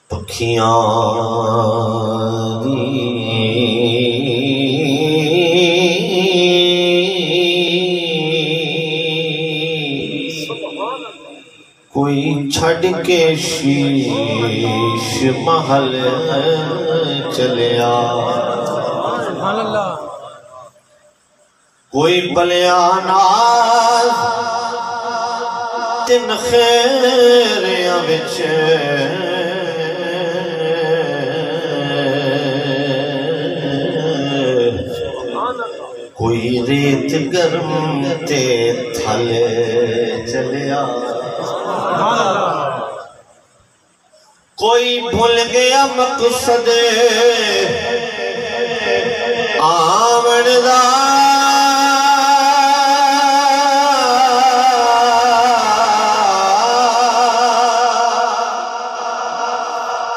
پکھیاں دی کوئی چھڑ کے شیش محل چلیا کوئی بلیانا تن خیریاں وچ کوئی ریت گرم تے تھلے چلیا کوئی بھول گیا مقصد آمن دا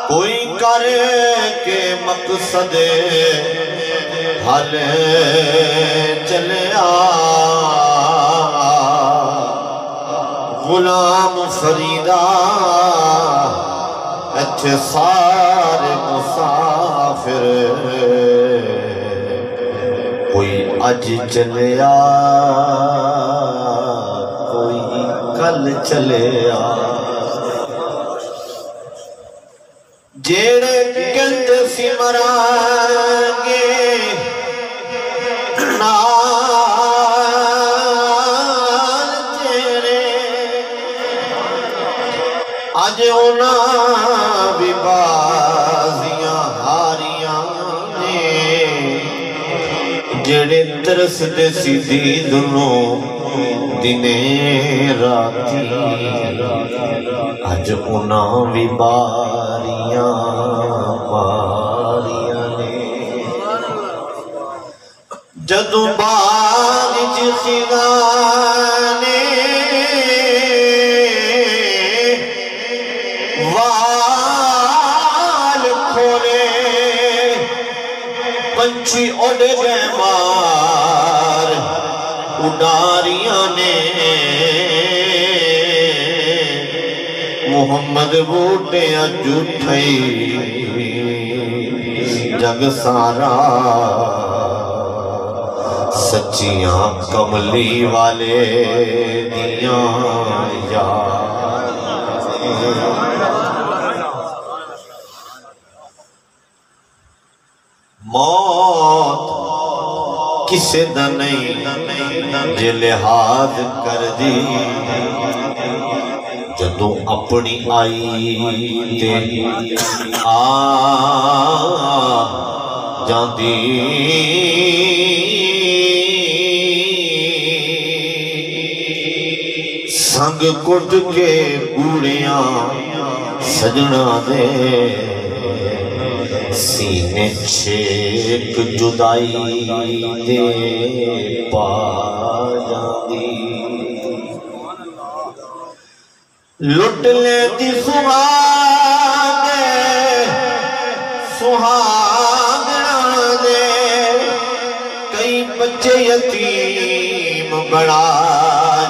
کوئی کر کے مقصد حل چلیا غلام فریدہ اچھے سارے مسافر کوئی اج چلیا کوئی کل چلیا جیڑے گند سی مرانگے نال تیرے آج اونا بھی بازیاں ہاریاں نے جڑے ترس دے سی دیدنوں دنے راتی آج اونا بھی باریاں باریاں نے جدوں بارج خزانے وال کھولے پنچھی اڑ گئے مار اڈاریاں نے محمد بوٹے جھوٹھئی جگ سارا سچیاں کملی والے دیاں موت کسے دا نہیں جے لحاظ کر دی جدوں اپنی آئی تے آ جاندی سنگ کٹ کے گوڑیاں سجنا دے سینے چھیک جدائی دے پا جاندی لٹ لے دی سہاگنا دے کئی بچے یتیم بڑا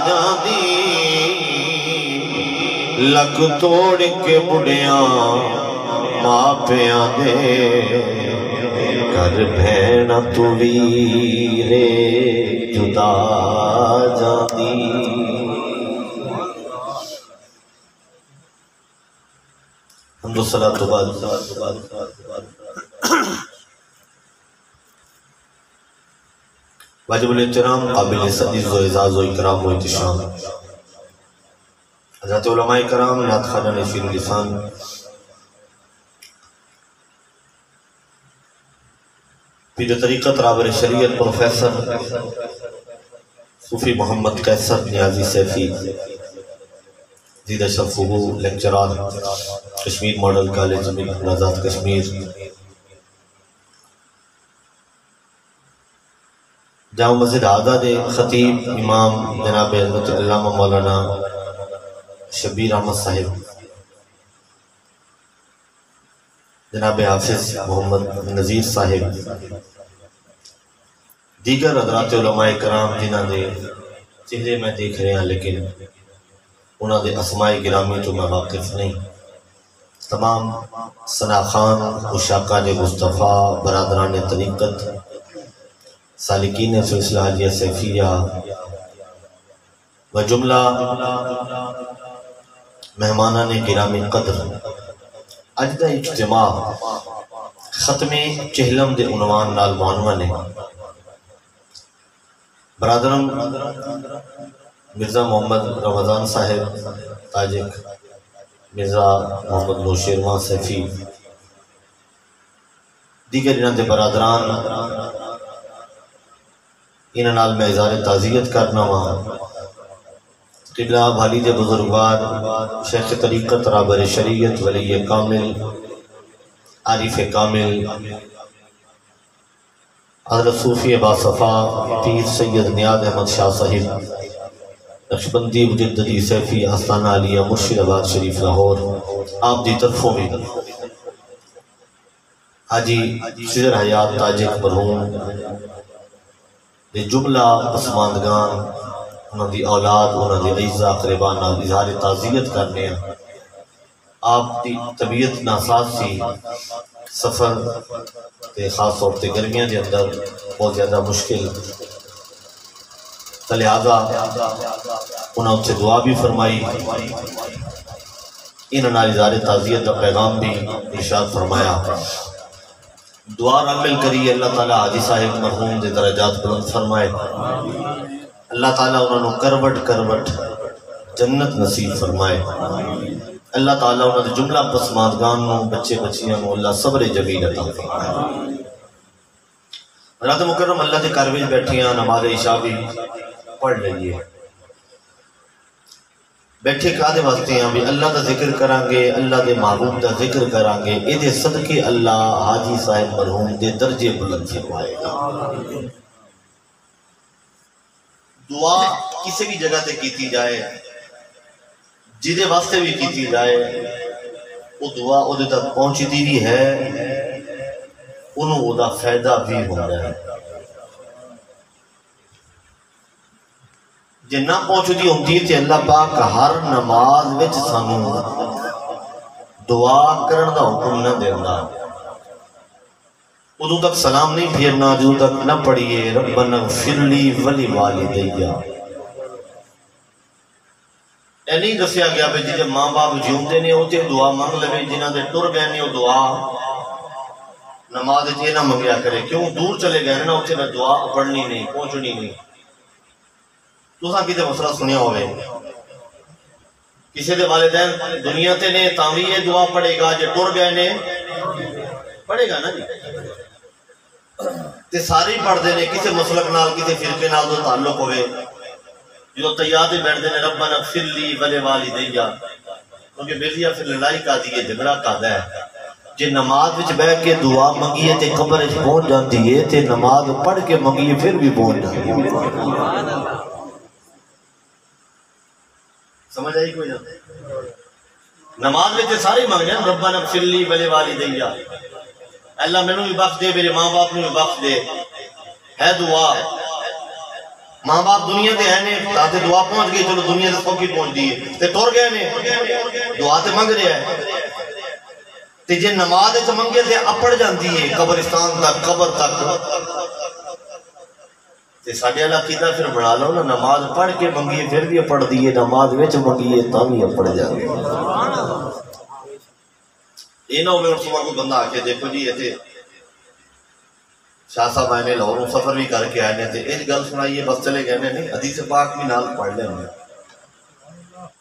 جاندی لگ توڑ کے بڑیاں ماپیاں دے کر بھینا تو ویرے جدا جاندی حمد و صلاة تو بعد واجب الاحترام قابل عزت و اعزاز و اکرام و احتشام حضرت علماء کرام نعت خواجہ نشیر لسان پیر طریقت رابر شریعت پروفیسر صوفی محمد قیصر نیازی سیفی زیدہ شرفہو lecturer Kashmir model college Azad Kashmir جامع مسجد آدھا دے خطیب امام جناب حضرت علامہ مولانا شبیر احمد صاحب جناب حافظ محمد نذیر صاحب دیگر حضرات علماء کرام جنہاں نے چہرے میں دیکھ رہے ہیں لیکن انہوں دے اسماء گرامی تو میں واقف نہیں. تمام سناخان عشاقان مصطفیٰ، برادران طریقت، سالکین سلسلہ حاجیہ سیفیہ و جملہ مہمانان گرامی قدر، اج دا اجتماع ختم چہلم دے عنوان نال معنون ہے. برادرم مرزا محمد رمضان صاحب تاجک، مرزا محمد نوشیروان سیفی، دیگر انہاں دے برادران، انہاں نال میں اظہار تعزیت کرنا وہاں. قبلہ بھالی دے بزرگوار، شیخ طریقت، رابر شریعت، ولی کامل، عارف کامل، حضرت صوفی باصفا پیر سید نیاز احمد شاہ صاحب نقشبندی مجددی سیفی آستانہ علیہ مرشد آباد شریف لاہور، آپ دی طرفوں بھی حاجی شجر حیات تاجک مرحوم دے جملہ پسماندگان، انہوں دی اولاد، انہوں دی عزیزہ اقربان نال اظہار تعزیت کرنے ہیں. آپ دی طبیعت ناساز سی، سفر تے خاص طور تے گرمیاں دے اندر بہت زیادہ مشکل، لہذا انہوں نے دعا بھی فرمائی، انہوں نے اظہار تعزیت کا پیغام بھی ارشاد فرمایا. دعا رامل کری اللہ تعالیٰ حاجی صاحب مرحوم دے درجات بلند فرمائے، اللہ تعالیٰ انہوں نے کروٹ کروٹ جنت نصیب فرمائے، اللہ تعالیٰ انہوں نے جملہ پسماندگان نو، بچے بچیاں نو اللہ صبر جمیل عطا فرمائے. رات مکرم اللہ دے کروے بیٹھیاں، نماز عشاء بھی پڑھ لئیے. بیٹھے کادے واسطے ہیں بھی اللہ دا ذکر کرانگے، اللہ دے محبوب دا ذکر کرانگے، اے دے صدقے اللہ حاجی صاحب مرحوم دے درجے بلند فرمائے گا. دعا کسی بھی جگہ تے کیتی جائے، جیدے واسطے بھی کیتی جائے، وہ دعا او دے تک پہنچی دی بھی ہے، انہوں او دا فائدہ بھی ہو جائے. جے نہ پہنچو دی ہوندی تے اللہ پاک ہر نماز وچ سانو دعا کرن دا حکم نہ دینا. ادو تک سلام نہیں پھیرنا جو تک نہ پڑھیے ربنا اغفر لی ولی والدیہ. اے نہیں دسیا گیا بے جب ماں باپ جیوندے نے ہوتے دعا مانگ لے، جنہ دے ٹر گئے نے وہ دعا نماز یہ نہ منگیا کرے. کیوں دور چلے گئے نا اتنے دعا پڑھنی نہیں، پہنچنی نہیں. تو ساں کتے مسئلہ سنیا ہوئے کسی دے والدین دنیا تے نے تاوی یہ دعا پڑھے گا، جے ٹر گئے نے پڑھے گا نا جی. تے ساری پڑھ دینے کسی مسلک نال کسی فرقے نال دو تعلق ہوئے، جو تیادے بیٹھ دینے ربنا اغفر لی ولی والدیہ. کیونکہ بیزیہ پھر لڑائی کا دیئے، جھگڑا کا ہے. جے نماز وچ بیٹھ کے دعا منگیے تے قبر وچ پہنچ جاندی ہے، تے نماز پڑھ کے منگیے پھر بھی پہنچ جاندی ہے. سمجھ آئی کوئی جاتا؟ نماز وچ سارے منگنے ربنا اغفر لی ولی والدیہ، اللہ میں نے بھی بخش دے، میرے ماں باپ نے بھی بخش دے. ہے دعا ماں باپ دنیا دے ہیں نے تاتے دعا پہنچ گئی، چلو دنیا سے سوکی پہنچ دیئے تے ٹور گئے نے دعا تے منگ رہے ہیں. تے جے نماز تے منگے تے اپڑ جاندی ہے قبرستان تک، قبر تک. تے ساڑھے اللہ کیتا پھر بڑھا لو نا، نماز پڑھ کے منگیے پھر بھی اپڑ دیئے، نماز ویچ منگیے تا بھی اپڑ جاندی. یہ نہ ہوئے اور صبح کو بندہ آکے دیکھو جی یہ تھے شاہ صاحب آئے نے لاہوروں سفر بھی کر کے آئے تھے، ایک گل سنائیے بس چلے گئے نہیں. حدیث پاک بھی نال پڑھ لیں.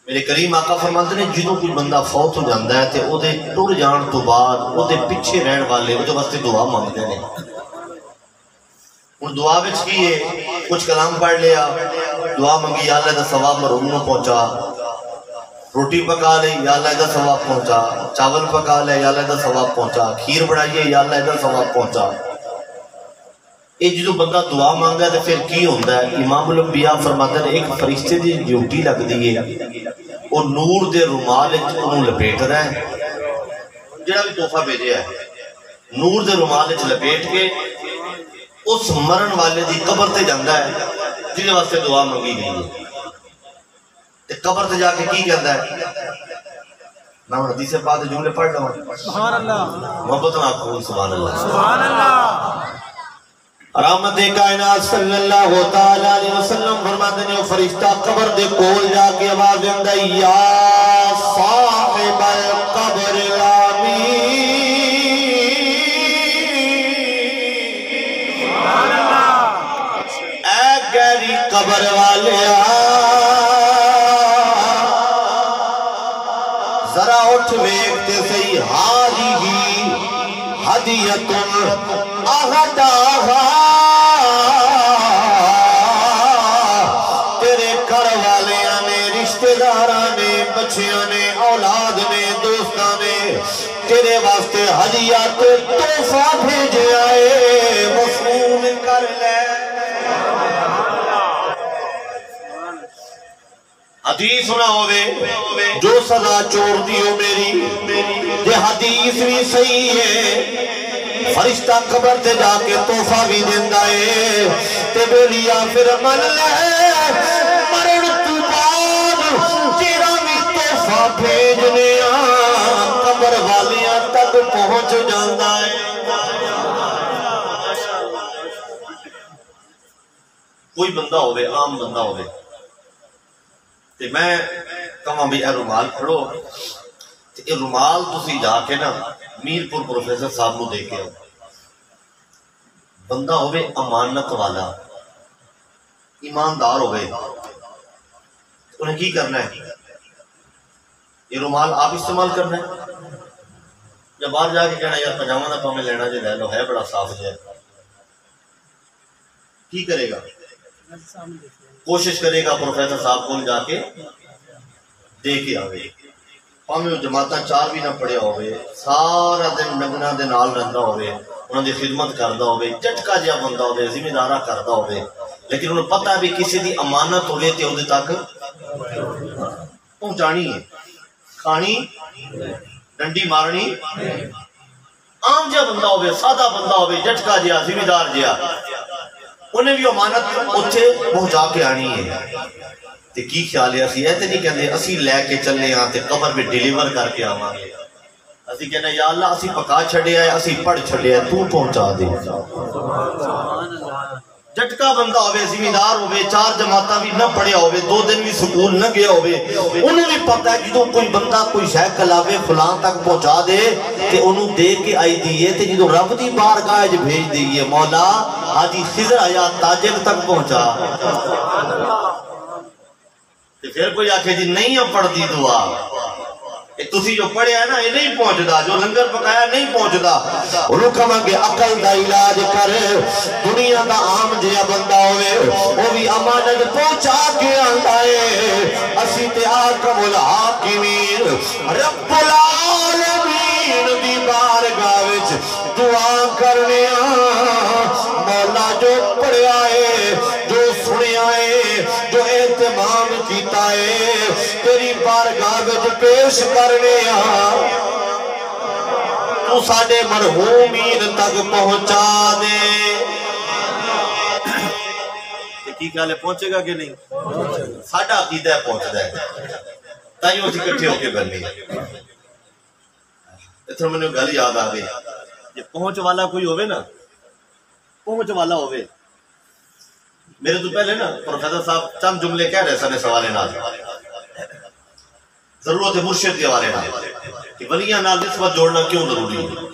میرے کریم آقا فرماتے نے جدوں کوئی بندہ فوت ہو جاندہ ہے تے او دے ٹر جان تو بعد او دے پچھے رہن والے او دے واسطے دعا مانگتے ہیں. ان دعا وچ کی ہے کچھ کلام پڑھ لیا، دعا منگی یا اللہ دا ثواب مرحوم نو پہنچا، روٹی پکا لے یا اللہ دا ثواب پہنچا، چاول پکا لے یا اللہ دا ثواب پہنچا، کھیر بڑھائیے یا اللہ دا ثواب پہنچا. یہ جو بندہ دعا مانگا ہے تو پھر کی ہوندہ ہے؟ امام الانبیاء فرماتے ہیں ایک فرشتے دی ڈیوٹی لگ دی ہے، وہ نور دے رومال انہوں لپیٹ رہا ہے، جڑا بھی تحفہ بھیجے ہے نور دے رومال لپیٹ کے اس مرن والے دی قبر تے جاندہ ہے جنہیں واسطے دعا مانگی گئی ہے. تے قبر تے جا کے کی کہندا ہے؟ میں حدیث پاک دے جملے پڑھ لوں سبحان اللہ محبت نہ کھول سبحان اللہ سبحان اللہ رحمت کائنات صلی اللہ تعالی علیہ وسلم فرماتے ہیں فرشتہ قبر دے کول جا کے آواز دیندا یا صاحب القبر سبحان اللہ اے گہری قبر والیا ذرا اٹھ ویکھتے صحیح ہاری ہدیۃ اہداہا تیرے گھر والیاں نے رشتہ داراں نے بچیاں نے اولاد نے دوستاں نے تیرے واسطے ہدیہ تے تحفہ بھیجے آئے مصون کر لے حدیث سنا ہوئے جو سزا چور دیو میری یہ حدیث بھی صحیح ہے فرشتہ قبر تے جا کے تحفہ بھی دیندہ ہے تے بیلیا پھر من لے مرن تو بعد تیرا بھی تحفہ بھیجنے قبر والیاں تک پہنچ جاندہ ہے کوئی بندہ ہوئے عام بندہ ہوئے تے میں کہاں بھی اے رومال پڑھو تے اے رومال تسی جا کے نا میرپور پروفیسر صاحب نو دے کے آؤ بندہ ہوئے امانت والا ایماندار ہوئے انہیں کی کرنا ہے یہ رومال آپ استعمال کرنا ہے یا باہر جا کے کہنا یار پجامہ نہ پامیں لینا جے لے لو ہے بڑا صاف جائے کی کرے گا کوشش کرے گا پروفیسر صاحب کو جا کے دے کے آوے پاویں جماعتاں چار بھی نہ پڑھیا ہوئے سارا دن نگنا دے نال رہندا ہوئے انہوں دی خدمت کردہ ہوئے چٹکا جہا بندہ ہوئے ذمہ دارہ کردہ ہوئے لیکن انہوں پتہ بھی کسی دی امانت ہوئے تے اودے تک پہنچانی ہے کھانی ڈنڈی مارنی عام جہا بندہ ہوئے سادہ بندہ ہوئے چٹکا جہا ذمہ دار جہا انہیں بھی امانت اتھے پہنچا کے آنی ہے تے کی خیال ہے اسی ایتے نہیں کہندے اسی لے کے چلنے آتے قبر میں ڈیلیور کر کے آواں گے اسی کہنا یا اللہ اسی پکا چھڑے آئے اسی پڑھ چھڑے آئے تو پہنچا دے جٹکا بندہ ہوئے ذمہ دار ہوئے چار جماعتہ بھی نہ پڑھیا ہوئے 2 دن بھی سکول نہ گیا ہوئے انہوں بھی پتہ ہے جدو کوئی بندہ کوئی شے کلاوے فلان تک پہنچا دے تے انہوں دے کے آئی دیئے تے جدو رب دی بارگاہ جو بھیج دیئے مولا حاجی خضر آیا تاجر تک پہنچا تے پھر کوئی آکھے جی نہیں پڑھ دی دعا تسی جو پڑھے ہیں نا یہ نہیں پہنچدا جو لنگر پکایا نہیں پہنچدا انہوں کہاں کہ عقل دا علاج کر دنیا دا عام جہا بندہ ہوئے وہ بھی امانت پہنچا کے آندا ہے اسی تے حاکم الحاکمین رب العالمین دی بارگاہ وچ دعا کرنے مولا جو پڑھیا ہے جو سنیا ہے جو اہتمام کیتا ہے تیری بارگاہ وچ پیش کرنے تو ساڑے مرحومین تک پہنچا دے کی کہالے پہنچے گا کہ نہیں ساڑا عقیدہ پہنچ دے تائیوں اسی کٹھے ہو کے بننی اتنا میں نے گل یاد آ گئی یہ پہنچ والا کوئی ہوئے نا پہنچ والا ہوئے میرے تو پہلے نا پروفیسر صاحب چند جملے کہہ رہے سنے سوالے نال ضرورت مرشد کے حوالے نال کہ ولیاں نال نسبت جوڑنا کیوں ضروری ہے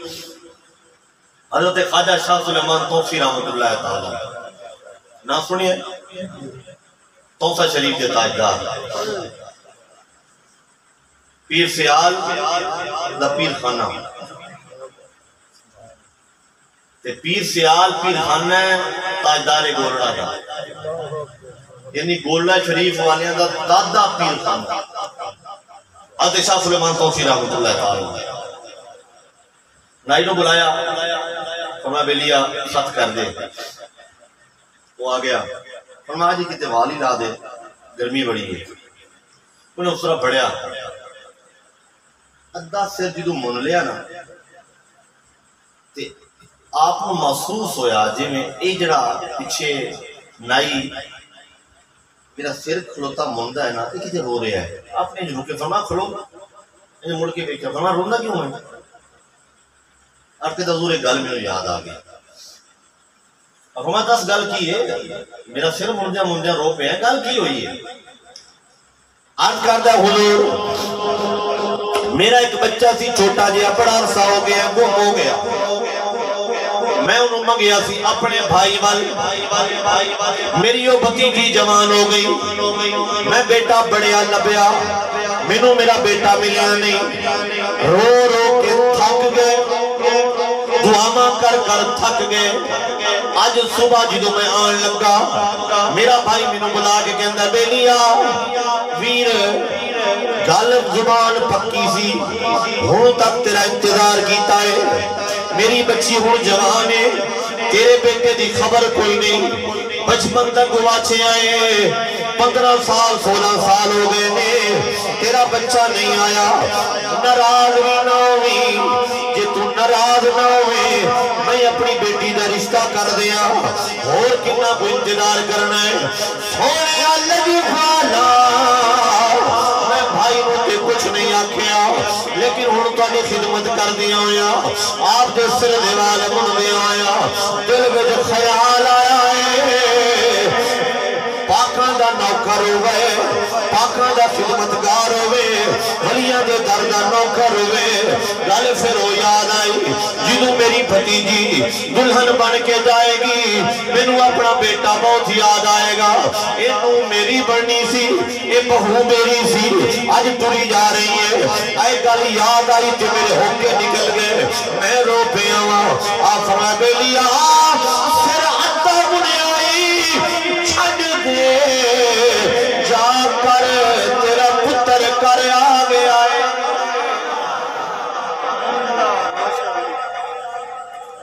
حضرت خواجہ شاہ سلیمان توسی رحمت اللہ تعالی نہ سنیے توسا شریف کے تاجدار پیر سیال دا پیر خانہ تے پیر سیال پیر خانہ تاجدار گولڑا دا یعنی گولڑا شریف والیاں دا دادا پیر خانہ حضرت شاہ سلیمان توسی رحمت اللہ تعالی نائی نو بلایا فرمایا بیلیا ست کر دے وہ آ گیا فرمایا جی کتے والی لا دے گرمی بڑی ہے انہیں اس طرح پڑھیا ادھا سر جدو من لیا نا تے آپ کو محسوس ہویا جی میں اے جڑا پیچھے نائی میرا سر کھلوتا موندا ہے نا یہ کتے رو رہا ہے اپنے جو رکے فرما کھلو مڑ کے دیکھا فرما رونا کیوں ہے آپ کے حضور ایک گل میں یاد آ گیا فرما 10 گل کی ہے میرا سر مندیا مندیا رو پہ ہے گل کی ہوئی ہے عرض کردہ حضور میرا ایک بچہ سی چھوٹا جہا بڑا عرصہ ہو گیا گم ہو گیا میں انہوں منگیا سی اپنے بھائی وال میری وہ بھتیجی جوان ہو گئی میں بیٹا بڑیا لبیا مینوں میرا بیٹا ملیا نہیں رو رو کے تھک گئے دعاواں کر کر تھک گئے آج صبح جدوں میں آن لگا میرا بھائی مینوں بلا کے کہندا بیلیا ویر گل زبان پکی سی ہوں تک تیرا انتظار کیتا ہے میری بچی ہوں جوان ہے تیرے بیٹے دی خبر کوئی نہیں بچپن تک گواچے آئے 15 سال 16 سال ہو گئے نے تیرا بچہ نہیں آیا ناراض بھی نہ ہوئی جے تو ناراض نہ ہوئے میں اپنی بیٹی دا رشتہ کر دیا اور کتنا کو انتظار کرنا ہے سونے اللہ والا میں بھائی مجھے کچھ نہیں آکھیا لیکن ہوں تو خدمت کر دیا ہویا آپ دے سر دیوال من دیا ہویا دل میں جو خیال آیا ہے پاکاں دا نوکر ہوئے پاکاں دا خدمتگار ہوئے ولیاں دے در دا نوکر ہوئے گل پھر ہو یاد آئی جدوں میری بھتیجی دلہن بن کے جائے گی مینوں اپنا بیٹا بہت یاد آئے گا انہوں میری بننی سی اے بہو میری سی آج ٹری جا رہی ہے اے گل یاد آئی تے میرے ہو کے نکل گئے میں رو پہ آواں آپ فرمائے بیلیا سر عطا بنے آئی چھڑ دے جا کر تیرا پتر کر آگے آئے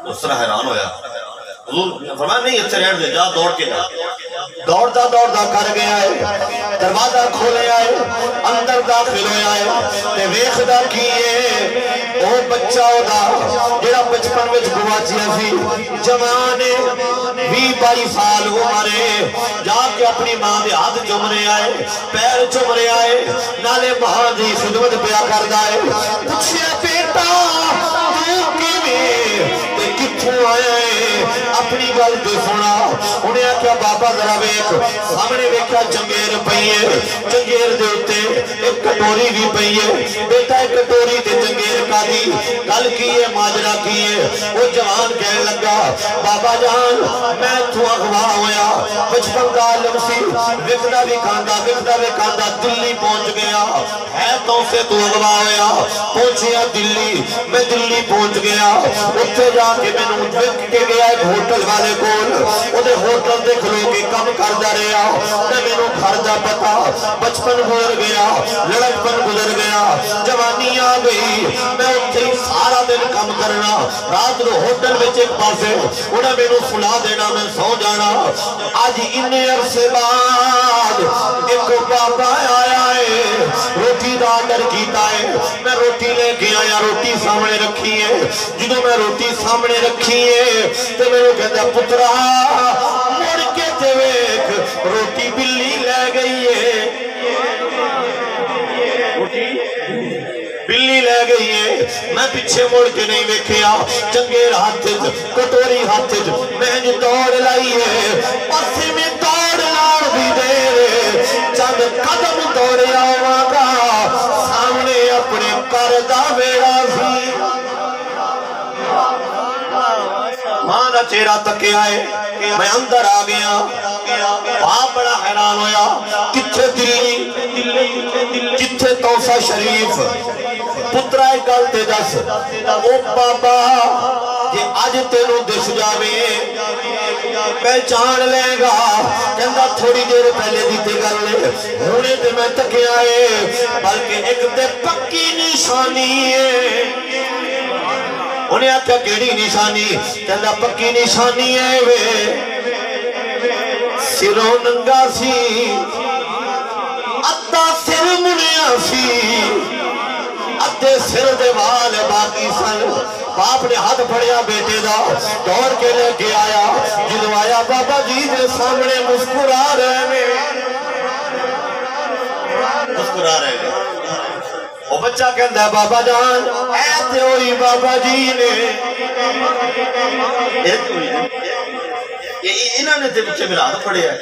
اس طرح حیران ہویا حضور فرمایا نہیں اچھا رہن دے جا دوڑ کے جا دوڑتا دوڑتا کر گیا ہے دروازہ کھولے آئے اندر داخل ہوئے آئے تے ویخدہ کیے او بچہ ہوتا جیڑا بچپن وچ گواچیا سی جوانے 20-22 سال عمرے جا کے اپنی ماں دے ہاتھ چمرے آئے پیر چمرے آئے نالے ماں دی خدمت پیا کر دائے پوچھے بیٹا تو کیویں تے کتھوں آیا ہے اپنی گل تو سنا انہیں کیا بابا ذرا ویکھ سامنے ویکھا چنگیر پئیے چنگیر دے اتے ایک کٹوری بھی پئیے بیٹا ایک کٹوری دے چنگیر کا دی گل کیے ماجرا کیے وہ جوان کہنے لگا بابا جان میں تو اغوا ہویا بچپن کا عالم سی وکھدا بھی کھاندا دلی پہنچ گیا ہے تو سے تو اغوا ہویا پہنچیا دلی میں دلی پہنچ گیا اتھے جا کے میں نے وکھ کے گیا ایک ہوٹل والے کول وہ ہوٹل دے کھلو کے کم کردا رہا تے مینوں گھر دا پتا بچپن گزر گیا لڑکپن گزر گیا جوانی آ گئی میں اتھے سارا دن کم کرنا رات نو ہوٹل وچ ایک پاسے انہاں مینوں سلا دینا میں سو جانا اج اننے عرصے بعد ایک بابا آیا ہے روٹی دا آرڈر کیتا ہے میں روٹی لے کے آیا روٹی سامنے رکھی ہے جدوں میں روٹی سامنے رکھی ہے تے میں کہتا پترا مڑ کے تے ویکھ روٹی بلی لے گئی ہے بلی لے گئی ہے میں پیچھے مڑ کے نہیں ویکھیا چنگیر ہاتھ کٹوری ہاتھ میں جو دوڑ لائی ہے پاسے میں دوڑ لاڑ بھی دے چند قدم دوڑیا ہوا گا سامنے اپنے کردہ ویڑا سی ماں نہ چہرہ تکے آئے میں اندر آ گیا باپ بڑا حیران ہویا کتھے دلی کتھے توسا شریف پترہ ایک گلتے دس او بابا یہ آج تینوں دس جاوے پہچان لے گا کہندہ تھوڑی دیر پہلے دیتے گل لے ہونے تے میں تکے آئے بلکہ ایک تے پکی نشانی ہے انہیں آتا کیڑی نشانی کہندہ پکی نشانی ہے وے سروں ننگا سی اتا سر منیا سی اتے سر دیوال باقی سن باپ نے ہاتھ پھڑیا بیٹے دا دوڑ کے لے کے آیا جنو آیا بابا جی دے سامنے مسکرا رہے میں گھبرا رہے گا وہ بچہ کہندہ ہے بابا جان ایتے ہوئی بابا جی نے ایتے ہوئی انہوں نے تے بچے میرا ہاتھ پڑے ہے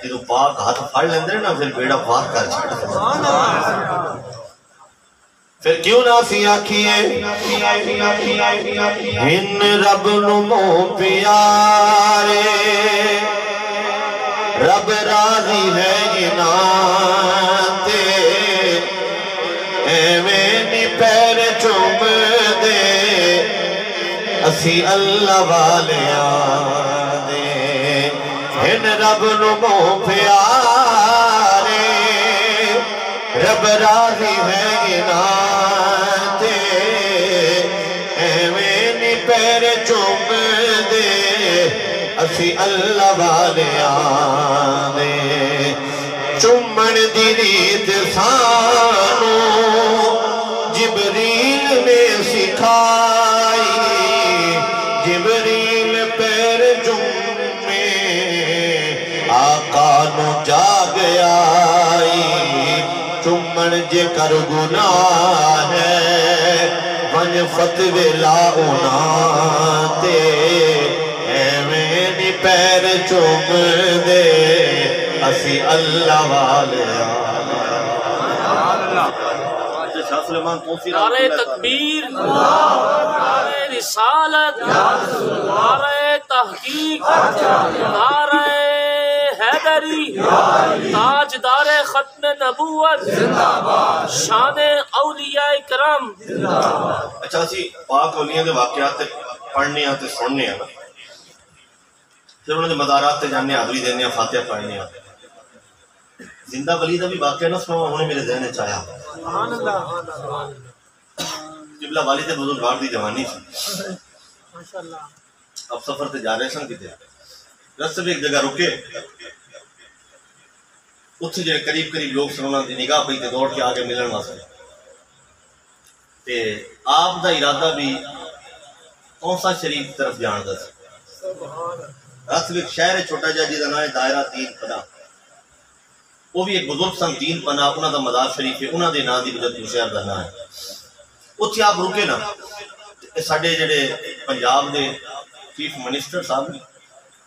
کہ پاک ہاتھ پھڑ لیندے نا پھر بیڑا پاک کر چھڑا پھر کیوں نہ سی آکھیے ہن رب نمو پیارے رب راضی ہے گناتے ایویں نی پیر چوم دے اسی اللہ والے آدے ہن رب نمو پیارے رب راضی ہے گناتے ایویں نی پیر چوم دے اسی اللہ والے آنے چمن دی ریت سانو جبریل نے سکھائی جبریل پیر جمعے آقا نو جاگ آئی چمن جے کر گناہ ہے ون فتوے لاؤنا تے پیر چوم دے اسی اللہ والے نعرہ تکبیر نعرہ رسالت نعرہ تحقیق نعرہ حیدری تاجدار ختم نبوت شان اولیاء کرام اچھا سی پاک اولیاء دے واقعات پڑھنے آتے سننے آتے پھر انہوں نے مدارات تے جاننے حاضری دینے فاتحہ پڑھنے آتے زندہ ولی دا بھی واقعہ نہ سنو انہوں نے میرے ذہن چاہیا قبلہ والد بزرگوار دی جوانی سی اب سفر تے جا رہے سن کی تے رستے بھی ایک جگہ رکے اتھے جو قریب لوگ سنونا دی نگاہ پہ تے دوڑ کے آگے ملن واسطے تے آپ دا ارادہ بھی کون سا شریف طرف جان دا سی رستے بھی ایک شہر چھوٹا جا جی دا نام ہے دائرہ تین پناہ وہ بھی ایک بزرگ سن تین پناہ انہاں دا مدار شریف ہے انہاں دے نام دی وجہ تو شہر دا نام ہے اتھے آپ رکے نا ساڑھے جڑے پنجاب دے چیف منسٹر صاحب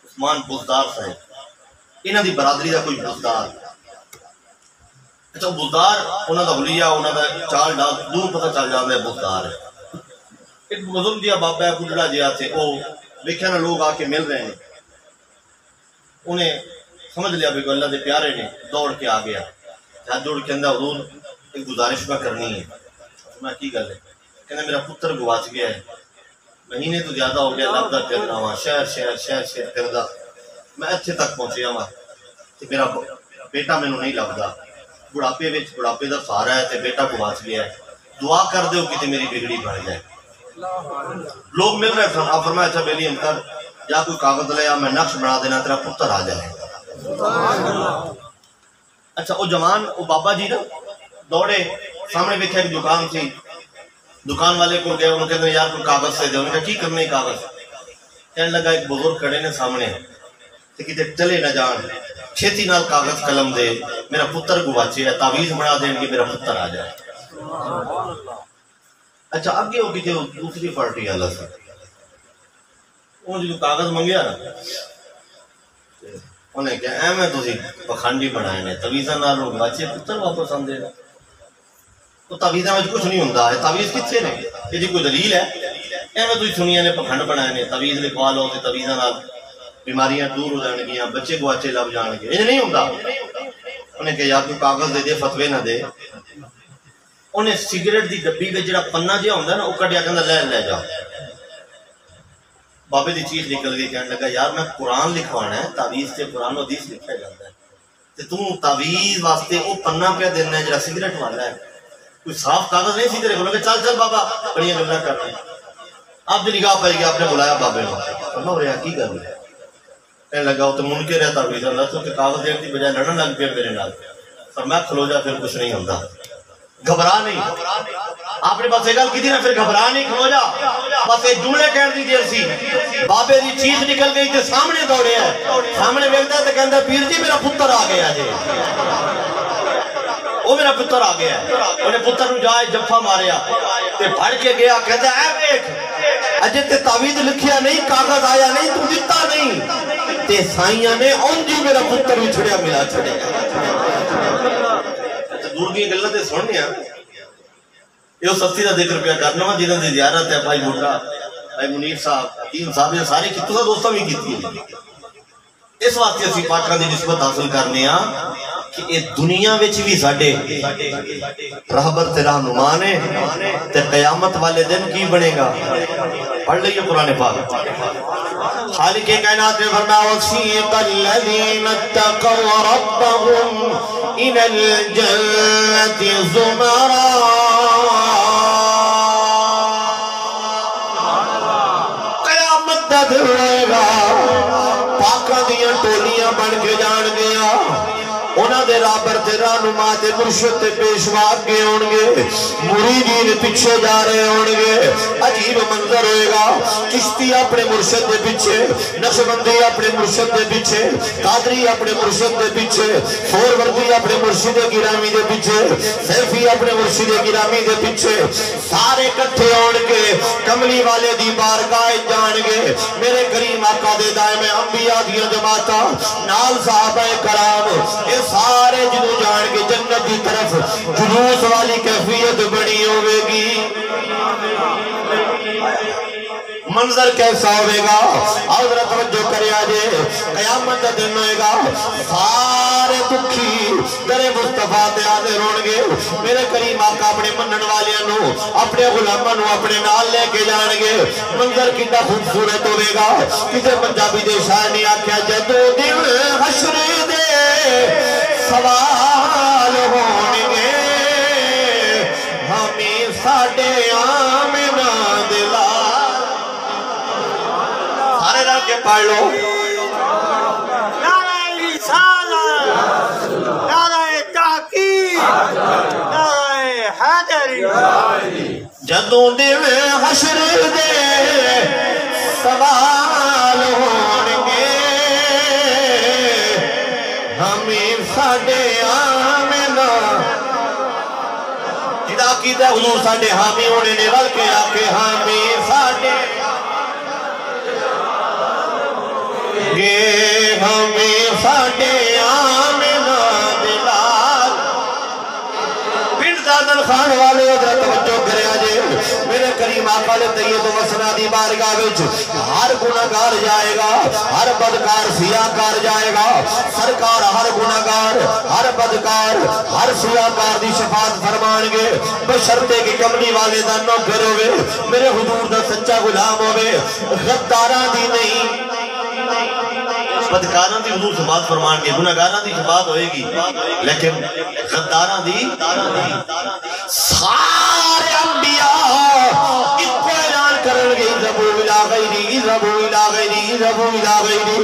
عثمان بزدار صاحب انہاں دی برادری دا کوئی بزدار اچھا بزدار انہاں دا ولیہ انہاں دا چال ڈال دور پتہ چل جاندہ ہے بزدار ہے ایک بزرگ دیا بابا ہے بڑھڑا جیا تھے وہ دیکھا نا لوگ آ کے مل رہے ہیں انہیں سمجھ لیا بھی اللہ دے پیارے نے دوڑ کے آ گیا ہاتھ جوڑ کے اندر حضور ایک گزارش میں کرنی ہے میں کی گل ہے کہنا میرا پتر گواچ گیا ہے مہینے تو زیادہ ہو گیا لبدا پھرنا ہوا شہر پھردا میں اتھے تک پہنچیا ہوا کہ میرا بیٹا مینوں نہیں لبدا بڑھاپے دا سہارا ہے تے بیٹا گواچ گیا ہے دعا کر دیو کہ میری بگڑی بن جائے لوگ مل رہے تھے آپ فرمایا اچھا بیلی انکر یا کوئی کاغذ لے یا میں نقش بنا دینا تیرا پتر آ جائے اچھا وہ جوان وہ بابا جی نا دوڑے سامنے بیٹھا ایک دکان تھی دکان والے کو گئے انہوں کہتے ہیں یار کوئی کاغذ سے دے انہوں نے کہا کی کرنے کاغذ کہنے لگا ایک بزرگ کھڑے نے سامنے کہ کہتے چلے نہ جان چھیتی نال کاغذ قلم دے میرا پتر گواچے ہے تعویذ بنا دیں کہ میرا پتر آ جائے اچھا آگے ہو کہتے دوسری پارٹی والا سے انہوں جو کاغذ منگیا نا انہیں کہا اے میں تسی پخانڈی بنائے نے تعویذاں نال گواچے پتر واپس آندے نا تو تعویذاں وچ کچھ نہیں ہوندا ہے تعویذ کتھے نے یہ جی کوئی دلیل ہے ایویں تسی سنیا نے پکھنڈ بنائے نے تعویذ لکھوا لو تے تعویذاں نال بیماریاں دور ہو جان گیاں بچے گواچے لب جان گے یہ نہیں ہوندا انہیں کہ یا تو کاغذ دے دے فتوے نہ دے انہیں سگریٹ دی ڈبی وچ جڑا پنا جہا ہوندا نا وہ کڈیا کہندا لے جا بابے دی چیز نکل گئی کہنے لگا یار میں قرآن لکھوانا ہے تعویذ سے قرآن و حدیث لکھا جاتا ہے تے تو تعویذ واسطے وہ پنا پہ دینا ہے جڑا سگریٹ والا ہے کوئی صاف کاغذ نہیں سی تیرے کو چل بابا بڑیاں گلاں کر رہے ہیں آپ دی نگاہ پائی گیا آپ نے بلایا بابے کو فرما ہو رہا کی کر رہے کہنے لگا وہ تو منکر ہے تعویذ اللہ تو کہ کاغذ دینے کی بجائے لڑن لگ پیا میرے نال فرمایا کھلو جا پھر کچھ نہیں ہوتا گھبرا نہیں آپ نے بس ایک گل کی تھی نا پھر گھبرا نہیں کھلو جا بس ایک جملے کہن دی دیر سی بابے دی چیز نکل گئی تے سامنے دوڑے ہے سامنے ویکھدا تے کہندا پیر جی میرا پتر آ گیا جی وہ میرا پتر آ گیا ہے. انہیں پتر نو جائے جفا ماریا تے پھڑ کے گیا کہتا ہے اے ویکھ اجے تے تعویذ لکھیا نہیں کاغذ آیا نہیں تو دتا نہیں تے سائیاں نے اونجی میرا پتر بھی چھڑیا ملا چھڑیا. دور دی گلاں تے سن گیا یہ سستی دا ذکر پیا کرنا جنہاں دی زیارت ہے بھائی موٹا بھائی منیر صاحب تین صاحب یہ سارے کتوں دا دوستاں بھی کیتی ہے. اس واسطے اسی پاکاں دی نسبت حاصل کرنے ہاں کہ یہ دنیا وچ بھی ساڈے رہبر تے رہنما نے تے قیامت والے دن کی بنے گا. پڑھ لئیے قرآن پاک. خالق کائنات نے فرمایا وَسِيقَ الَّذِينَ اتَّقَوْا رَبَّهُمْ إِلَى الْجَنَّةِ زُمَرًا. قیامت دا دن ہوئے گا پاکاں دیاں ٹولیاں بن کے جان گیا انہاں دے رابر تے رہنما تے مرشد تے پیشوا اگے ہونگے مریدین پیچھے جا رہے ہونگے. عجیب منظر ہوئے گا. چشتی اپنے مرشد دے پیچھے نقشبندی اپنے مرشد دے پیچھے قادری اپنے مرشد دے پیچھے فوروردی اپنے مرشد گرامی دے پیچھے سیفی اپنے مرشد گرامی دے پیچھے سارے کٹھے ہونگے کملی والے دی بارگاہ جان گے. میرے کریم آقا دے دائم انبیاء دیاں جماعتاں نال صحابہ کرام سارے جنو جان کے جنت کی طرف جلوس والی کیفیت بنی ہوئے گی. منظر کیسا ہوئے گا حضرت توجہ کرے آجے. قیامت دا دن ہوئے گا سارے دکھی در مصطفیٰ تے حاضر ہونگے. میرے کریم آقا اپنے منن والیاں اپنے غلاماں اپنے نال لے کے جان گے. منظر کتنا خوبصورت ہوئے گا. کسے پنجابی دے شاعر نے آکھیا جدو دل حشر دے سوال ہونگے ہمیں ساڑے آمنہ دلا. سارے رہا کے پڑھ لو نعرہ رسالت نعرہ تحقیق نعرہ حیدری. جدوں دل حشر دے سوال ہونگے ہمیں ساڑے آمنہ جدا کیتا حضور ساڑے حامی ہونے نے رل کے آکے ہمیں ساڑے گے ہمیں ساڑے آمنہ دلال. پنڈ دادن خان والے حضرت توجہ کرے آجے. میرے کریم آقا لے تیید و وسنا دی بارگاہ وچ ہر گناہگار جائے گا ہر بدکار سیاہکار جائے گا. سرکار ہر گناہگار ہر بدکار ہر سیاہکار دی شفاعت فرمان گے بشرطے کی کملی والے دا نوکر ہوئے میرے حضور دا سچا غلام ہوئے غداران دی نہیں. بدکاران دی حضور شفاعت فرمان گے گناہگاران دی شفاعت ہوئے گی لیکن غداران دی سارے انبیاء ایک اعلان کرن گے ربو الہ غیری ربو الہ غیری ربو الہ غیری.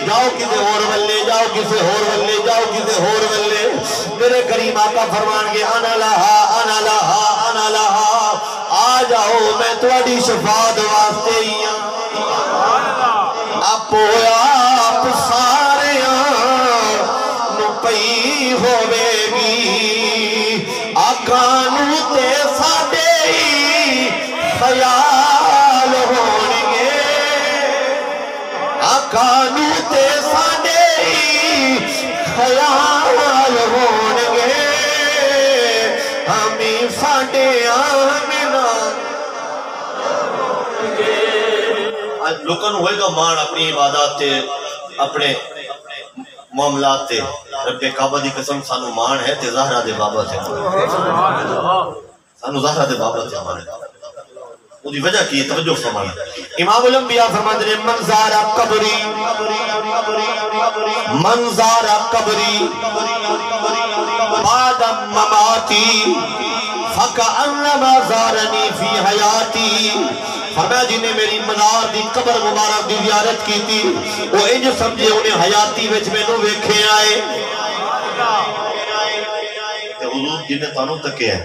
جاؤ کسے اور ولے جاؤ کسے اور ولے جاؤ کسے اور ولے. میرے کریم آقا فرمان گے انا لہا انا لہا انا لہا. آ جاؤ میں تواڈی شفاعت واسطے ہی ہوں. آپ آپ سارے نو پئی ہوئے گی آقا نو تے ساڑے ہی خیال ہونگے آقا نو تے ساڑے ہی خیال ہونگے ہمیں ساڑے آمنہ. آج لوکن ہوئے گا مان اپنی عبادات تے اپنے معاملات تے رب کعبہ دی قسم سانو مان ہے تے زہرہ دے بابا تے سانو زہرہ دے بابا تے مان ہے. وہ دی وجہ کی توجہ فرمانا. امام الانبیاء فرماتے ہیں منظار قبری منظار قبری بعد مماتی فکأنما زارنی فی حیاتی. فرمایا جنہیں میری مزار دی قبر مبارک دی زیارت کی تھی وہ انج سمجھے انہیں حیاتی وچ میں نو ویکھے آئے. کہ حضور جنہیں تانوں تکے ہیں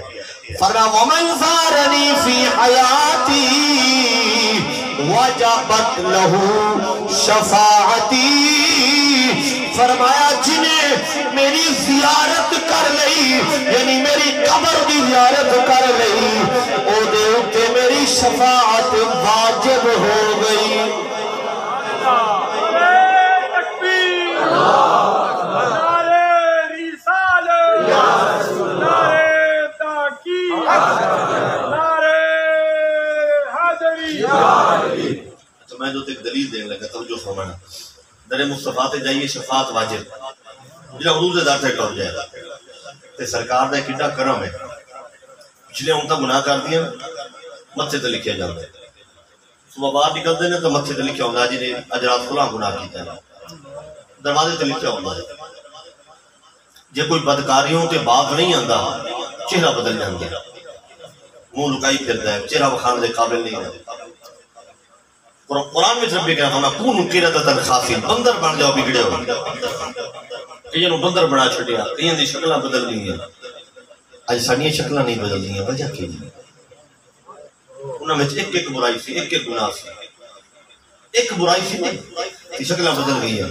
فرمایا ومن زارنی فی حیاتی وجبت لہو شفاعتی. فرمایا جنہیں میری زیارت کر لئی یعنی میری قبر دی زیارت کر لئی او دے اتے میری شفاعت واجب ہو گئی تو میں جو ایک دلیل دینے لگا توجہ فرمانا در مصطفیٰ تے جائیے شفاعت واجب جنہا حضور دے دار تے ٹوٹ جائے تے سرکار دا کتنا کرم ہے پچھلے ان کا گناہ کر دیا متھے تے لکھیا جاتا ہے صبح باہر نکل دینے تو متھے تے لکھیا ہوگا جی نے اجرات کھلا گناہ کیتا ہے دروازے تے لکھیا ہوگا جے کوئی بدکاریوں تے باغ نہیں آندا چہرہ بدل جاندے منہ لکائی پھردا ہے چہرہ بخانے دے قابل نہیں ہے قرآن میں رب کہنا فرمایا کونوا قردۃ خاسئین بندر بن جاؤ بگڑے ہو کئیوں بندر بنا چھڈیا کئیوں دی شکلاں بدل گئیاں اج ساڈیاں شکلاں نہیں بدل گئیاں وجہ کی انہاں وچ ایک ایک برائی سی ایک ایک گناہ سی ایک برائی سی تے شکلاں بدل گئیاں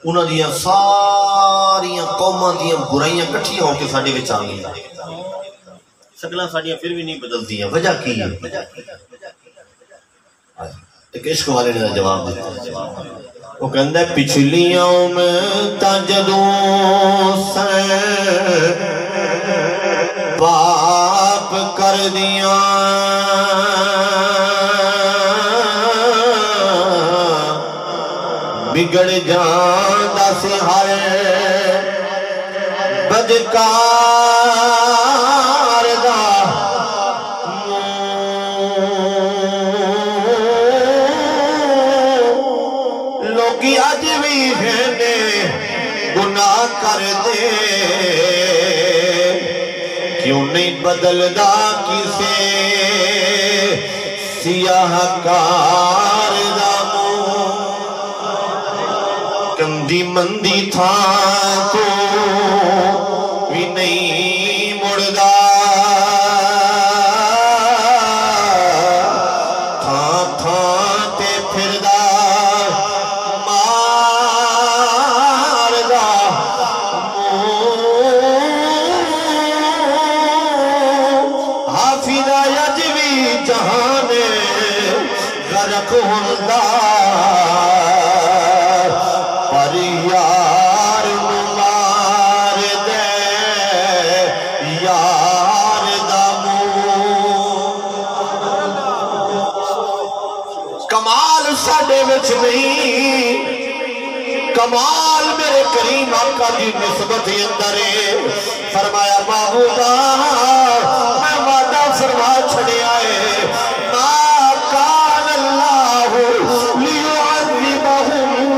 انہاں دیاں ساریاں قوماں دیاں برائیاں کٹھیاں ہو کے ساڈے وچ آ گئیاں شکلاں ساڈیاں پھر بھی نہیں بدلدیاں وجہ کی ہے ایک عشق والے نے جواب دیتا وہ کہندہ ہے پچھلیاں میں تجدوں سے پاپ کر دیا بگڑ جاندہ سے ہر بدکار دا لوگی آج بھی ہیں گناہ کر دے کیوں نہیں بدلدا کسے سیاہ کار دا کندی مندی تھا تو بھی نہیں مڑدا تھا تھا تے پھردا ماردا حافظ یجوی جہان غرق ہوندا یار مار دے یار دامو کمال ساڈے وچ نہیں کمال میرے کریم آقا دی نسبت اندر ہے فرمایا محبوبا میں وعدہ فرما چھڑیا ہے ما کان اللہ لیعذبہم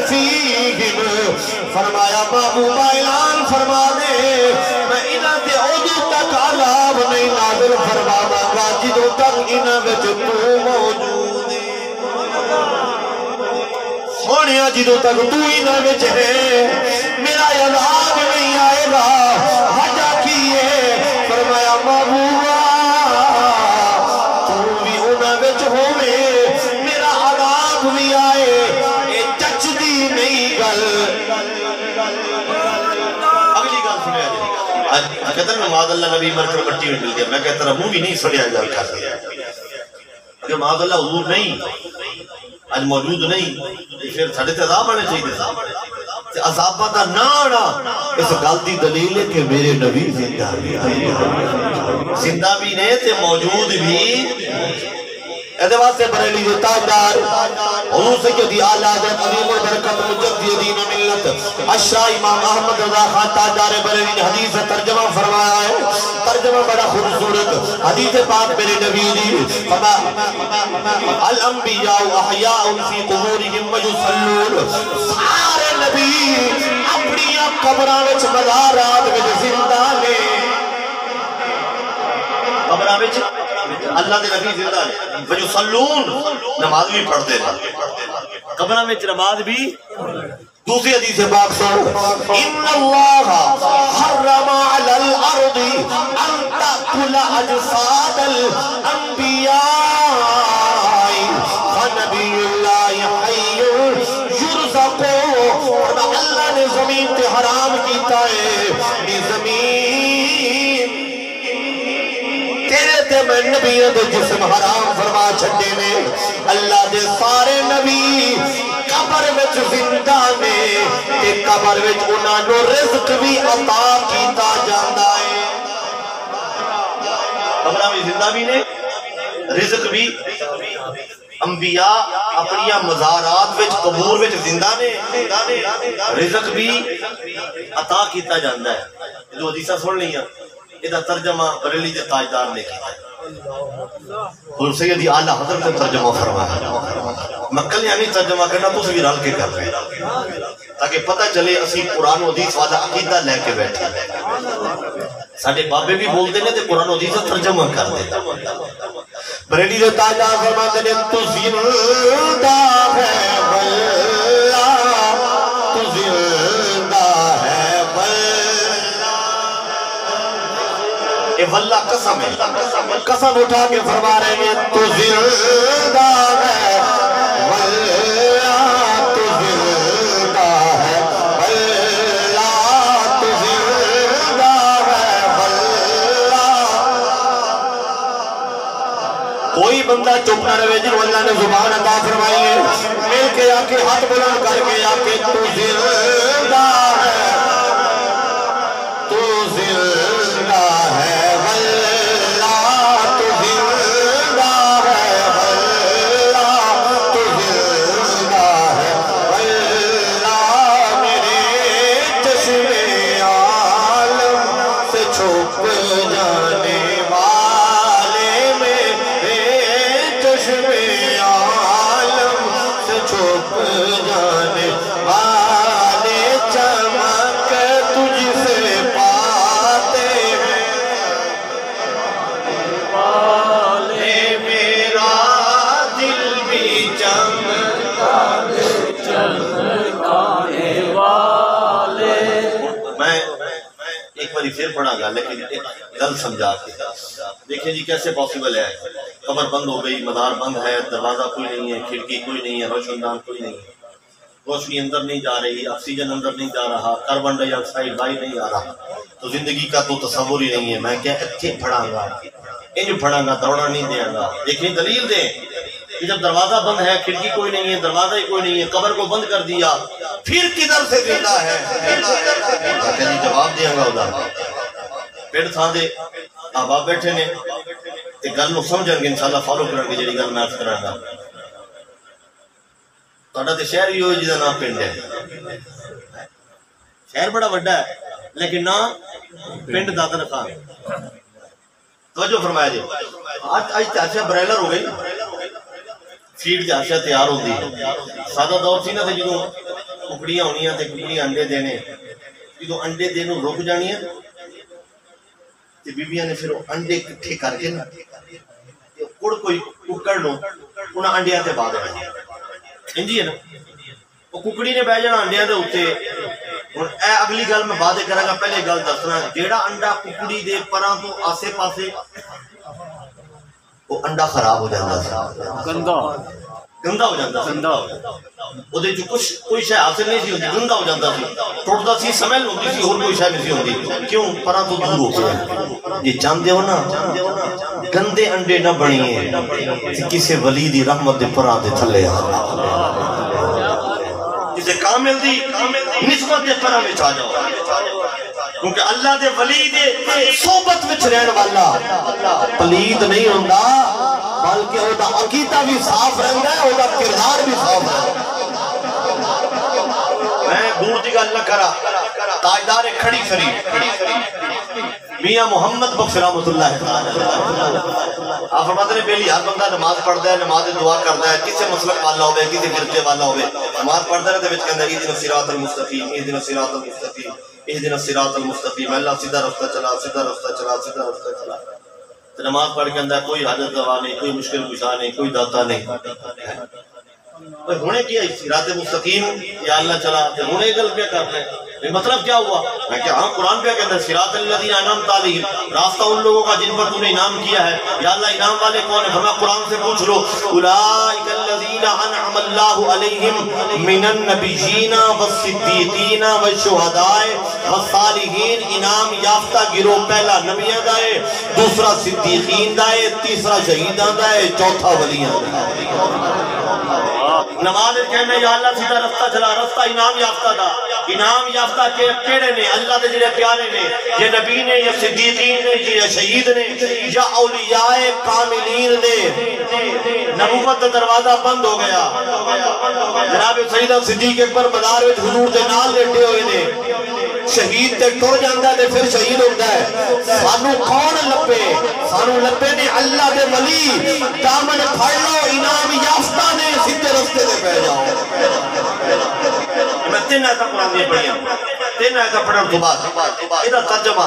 فیہم فرمایا محبوبہ اعلان فرما دے میں انہاں تے ادو تک عذاب نہیں نازل فرماواں گا جدوں تک انہاں وچ تو موجود ہے سونیا جدوں تک تو انہاں وچ ہے میرا عذاب نہیں آئے گا وجہ کی ہے فرمایا محبوبہ تو بھی انہاں وچ ہوے میرا عذاب بھی آئے اگلی گل سنیا جی کہتا ہے معاذ اللہ نبی مرکر مٹی میں مل گیا میں کہتا رہا منہ بھی نہیں سڑیا جا کر دیا اگر معاذ اللہ حضور نہیں آج موجود نہیں پھر ساڑھے تے عذاب آنے چاہیے تھا عذابہ دا نہ آنا اس غلطی دلیل ہے کہ میرے نبی زندہ بھی زندہ بھی نہیں تے موجود بھی ادوات سے بریلی جو تاجدار حضور سیدی آلہ حضرت عظیم البرکت مجدد دین و ملت اشرا امام احمد رضا خان تاجدار بریلی نے حدیث ترجمہ فرمایا ہے ترجمہ بڑا خوبصورت حدیث پاک میرے نبی دی الانبیاء احیاء فی قبورہم ویصلون سارے نبی اپنی قبراں وچ مزارات وچ زندہ نے قبراں وچ اللہ دے نبی زندہ نے ویصلون نماز بھی پڑھتے ہیں قبراں وچ نماز بھی دوسری حدیث پاک سن ان اللہ حرم علی الارض ان تاکل اجساد الانبیاء فنبی اللہ حی یرزق تے میں نبیوں دے جسم حرام فرما چھڈے نے اللہ دے سارے نبی قبر وچ زندہ نے تے قبر وچ انہاں نو رزق بھی عطا کیتا جاندا ہے قبراں وچ زندہ بھی نے رزق بھی انبیاء اپنی مزارات وچ قبور وچ زندہ نے رزق بھی عطا کیتا جاندا ہے جو حدیثاں سن لیاں یہ ترجمہ بریلی دے تاجدار نے کیا ہے حضور سیدی اعلیٰ حضرت نے ترجمہ فرمایا میں کل یعنی ترجمہ کرنا تو بھی رل کے کر رہے تاکہ پتہ چلے اسی قرآن و حدیث والا عقیدہ لے کے بیٹھے ساڑھے بابے بھی بولتے ہیں تو قرآن و حدیث ترجمہ کر دیتا بریلی دے تاجدار فرماتے ہیں تو زندہ ہے واللہ تو زندہ ہے واللہ قسم ہے قسم اٹھا کے فرما رہے ہیں تو زندہ ہے واللہ تو زندہ ہے واللہ تو زندہ ہے واللہ کوئی بندہ چپ نہ رہے جنہوں اللہ نے زبان عطا فرمائی ہے مل کے آ کے ہاتھ بلند کر کے آ کے تو زندہ ہے تو زندہ ہے پھر پڑھا گا لیکن ایک گل سمجھا کے دیکھیں جی کیسے پاسبل ہے قبر بند ہو گئی مدار بند ہے دروازہ کوئی نہیں ہے کھڑکی کوئی نہیں ہے روشن دان کوئی نہیں ہے روشنی اندر نہیں جا رہی آکسیجن اندر نہیں جا رہا کاربن ڈائی آکسائڈ باہر نہیں آ رہا تو زندگی کا تو تصور ہی نہیں ہے میں کیا اتنے پڑھا گا انج پڑھا گا دوڑا نہیں دیا گا دیکھیں دلیل دیں کہ جب دروازہ بند ہے کھڑکی کوئی نہیں ہے دروازہ ہی کوئی نہیں ہے قبر کو بند کر دیا پھر کدھر سے زندہ ہے جواب دیا گا ادھر پیڑ تھا دے آپ بیٹھے نے ایک گل نو سمجھن گے انشاءاللہ فالو کرن گے جڑی گل میں عرض کراں گا تہاڈا تے شہر ہی ہوئے جدا نام پنڈ ہے شہر بڑا بڑا ہے لیکن نام پنڈ دادر خان توجہ فرمایا جی آج چاچا برائلر ہو گئی فیڈ چاچا تیار ہوتی سادہ دور سی نا تے جدوں ککڑیاں ہونیاں تے ککڑیاں انڈے دینے جدوں انڈے دینوں رک جانیاں تے بیبیاں نے پھر انڈے کٹھے کر کے نا کڑ کوئی ککڑ لو انہاں انڈیاں تے بعد ہے انجی ہے نا وہ ککڑی نے بہ جانا انڈیاں دے اوتے ہن اے اگلی گل میں بعد کراں گا پہلے گل دسنا جیڑا انڈا ککڑی دے پراں تو آسے پاسے وہ انڈا خراب ہو جاتا سی گندا ہو جاتا گندا وہ دے جو کچھ کوئی شے حاصل نہیں سی ہوندی گندا ہو جاتا سی ٹوٹدا سی سمیل ہوندی سی اور کوئی شے نہیں سی ہوندی کیوں پراں تو دور ہو گیا یہ چاہندے ہو نا گندے انڈے نہ بنیے کسی ولی دی رحمت دے پراں دے تھلے کسی کامل دی نسبت دے پراں وچ آ جاؤ کیونکہ اللہ دے ولی دے صحبت وچ رہن والا پلید نہیں ہوندا بلکہ او دا عقیدہ بھی صاف رہندا ہے او دا کردار بھی صاف رہندا میں دور دی گل نہ کرا تاجدار کھڑی شریف میاں محمد بخش رحمت اللہ آپ فرماتے ہیں پہلی ہر بندہ نماز پڑھتا ہے نماز دعا کرتا ہے کسی مسلک والا ہوئے کسی فرقے والا ہوئے نماز پڑھتا ہے تے وچ کہندا اہدنا الصراط المستقیم اہدنا الصراط المستقیم اہدنا الصراط المستقیم اللہ سیدھا رستہ چلا سیدھا رستہ چلا سیدھا رستہ چلا نماز پڑھ کے اندر کوئی حاجت روا نہیں کوئی مشکل کشا نہیں کوئی داتا نہیں ہونے کیا صراط مستقیم یا اللہ چلا ہونے گل کیا کر رہے ہیں، مطلب کیا ہوا؟ میں کہ ہاں قرآن پہ کہتا ہے صراط الذین انعمت علیہم، راستہ ان لوگوں کا جن پر تو نے انعام کیا ہے۔ یا اللہ انعام والے کون ہیں؟ فرمایا قرآن سے پوچھ لو، اولئک الذین انعم اللہ علیہم من النبیین والصدیقین والشہداء والصالحین۔ انعام یافتہ گروہ پہلا نبیوں دا ہے، دوسرا صدیقین دا ہے، تیسرا شہیداں دا ہے، چوتھا ولیاں دا ہے۔ نماز کہنے یا اللہ سیدھا رستہ چلا، رستہ انعام یافتہ دا۔ انعام یافتہ کیڑے نے؟ اللہ دے جڑے پیارے نے، یا نبی نے، یا صدیقین نے، یا شہید نے، یا اولیاء کاملین نے۔ نبوت دا دروازہ بند ہو گیا، جناب سیدہ صدیق اکبر مدار وچ حضور دے نال لیٹے ہوئے نے، شہید تے ٹر جاندا تے پھر شہید ہوتا ہے۔ سانو کون لبے؟ سانو لبے نے اللہ دے ولی، دامن پھڑ لو، انعام یافتہ نے، سیدھے رستے دے پہ جاؤ۔ میں تین آیتاں قرآن دی پڑھیاں، تین آیتاں پڑھن تو بعد ادھا ترجمہ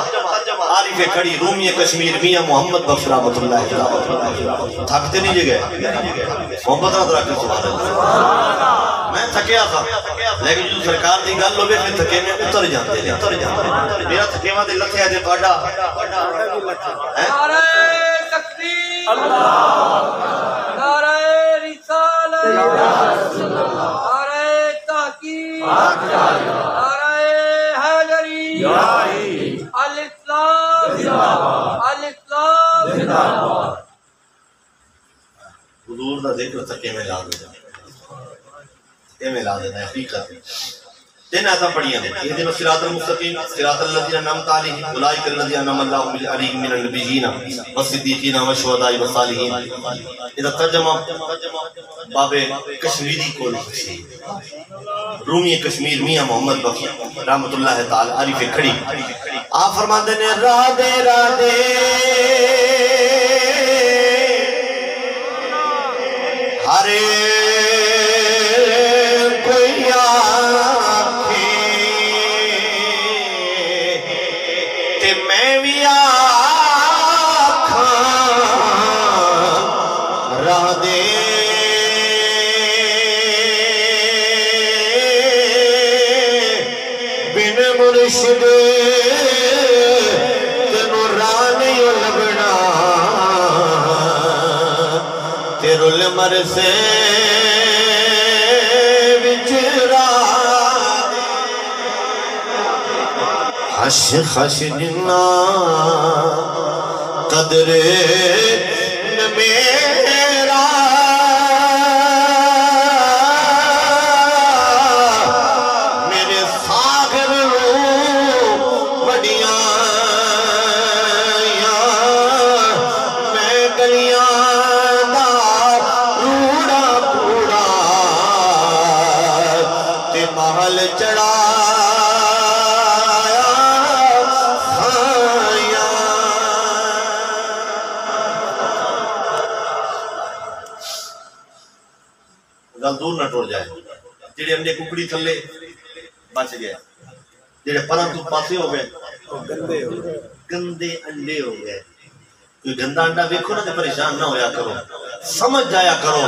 عارف کھڑی رومی کشمیر میاں محمد بخش رحمۃ اللہ، تھکتے نہیں جے گئے محمد رضا کے سبحان اللہ۔ میں تھکیا تھا لیکن جو سرکار دی گل ہوئے پھر تھکے میں اتر جاتے ہیں، میرا تھکے میں دے لکھے دے پاڑا نعرہ تکبیر، نعرہ رسالت، نعرہ تحقیق، نعرہ حیدری، الاسلام، الاسلام۔ حضور دا ذکر تھکے میں لا دے تھکے میں لا دینا ہے حقیقت۔ تین آیتاں پڑھیاں نے، اہدنا الصراط المستقیم صراط الذین انعمت علیہم اولئک الذین انعم اللہ علیہم من النبیین والصدیقین والشہداء والصالحین۔ ادھا ترجمہ باب کشمیری کو رومی کشمیر میاں محمد بخش رحمۃ اللہ تعالی عارف کھڑی آپ فرماتے ہیں رادے رادے ہرے کوئی آنکھیں تے میں بھی آنکھاں رادے بن مرشد تینو راہ نہیں لبنا تیرو لمر سے بچرا خش خش جنا قدر نہ میرا میرے ساغر بڑیاں میں گلیاں محل چڑھایا خایا گل دور نہ ٹوٹ جائے جڑے انڈے ککڑی تھلے بچ گئے جڑے پرم تو پاسے ہو گئے گندے انڈے ہو گئے کوئی گندا انڈا دیکھو نا تے پریشان نہ ہویا کرو سمجھ جایا کرو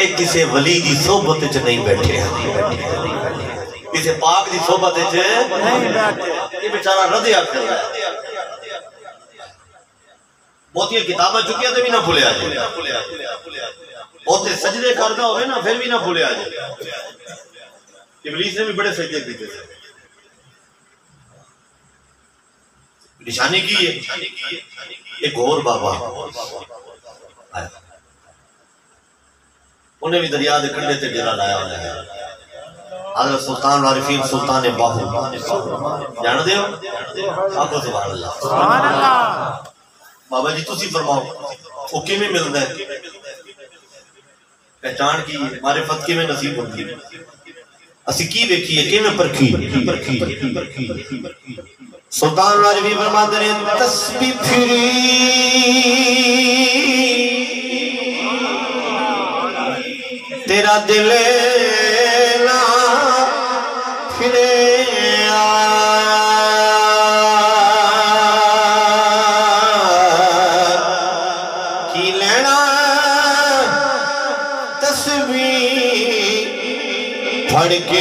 ایک کسی ولی دی صحبت وچ نہیں بیٹھے کسی پاک دی صحبت وچ نہیں بیٹھے یہ بیچارہ رضیا کر رہا ہے بہت کتاباں چکیاں تے بھی نہ بھولیا جائے بہت سجدے کرتا ہوئے نا پھر بھی نہ بھولیا جائے ابلیس نے بھی بڑے سجدے کیتے تھے نشانی کی ہے ایک اور بابا آیا انہیں بھی دریا دے کنڈے تے ڈیرا لایا ہویا ہے حضرت سلطان العارفین سلطان باہو جان دے ہو آپ کو سبحان اللہ بابا جی تسی فرماؤ وہ کیویں ملدا ہے پہچان کی معرفت کیویں نصیب ہوندی ہے اسی کی ویکھیے کیویں پرکھی سلطان العارفین فرماتے ہیں تسبیح پھری تیرا دل نہ پھرے کی لینا تسبیح بڑھ کے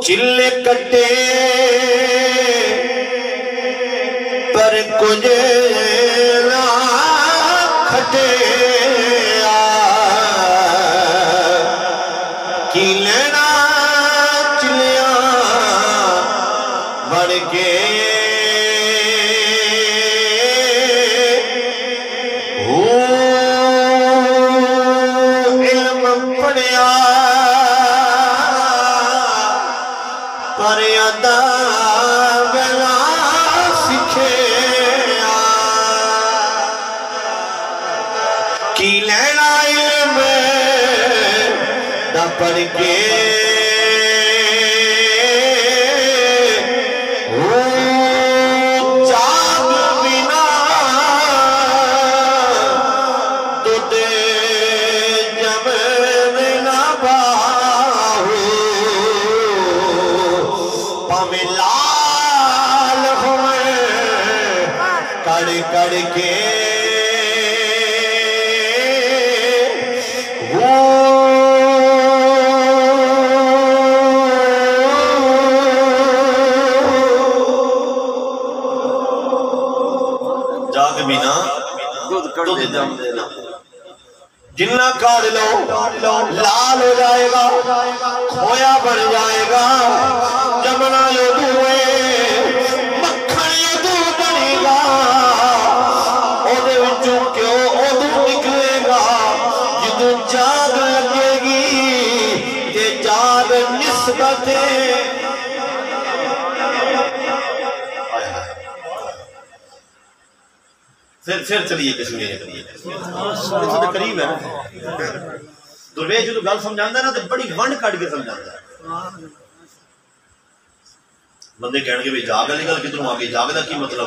چلے کٹے پر کچھ نہ کھٹے کی لینا چلیا بڑھ کے علم پڑھیا پر ادا بلا سکھے کی لینا علم نہ پڑھ کے جاگ بنا تو دے جمن نہ باہو پاویں لال ہوئے کڑ کڑ کے جاگ بینا دودھ جم دینا جنہ کاڑ لو لال ہو جائے گا کھویا بن جائے گا جمنا یدو مکھن یدو بنے گا اودے وچوں کیوں ادو نکلے گا جدو جاگ لگے گی تے جاگ نسبت پھر چلیے کشمیر قریب ہے درویش جو گل سمجھاندہ ہے نا تو بڑی ونڈ کٹ کے سمجھاندہ ہے بندے کہنے کے بھی جاگ علی گل کتنوں آگے جاگ دا کی مطلب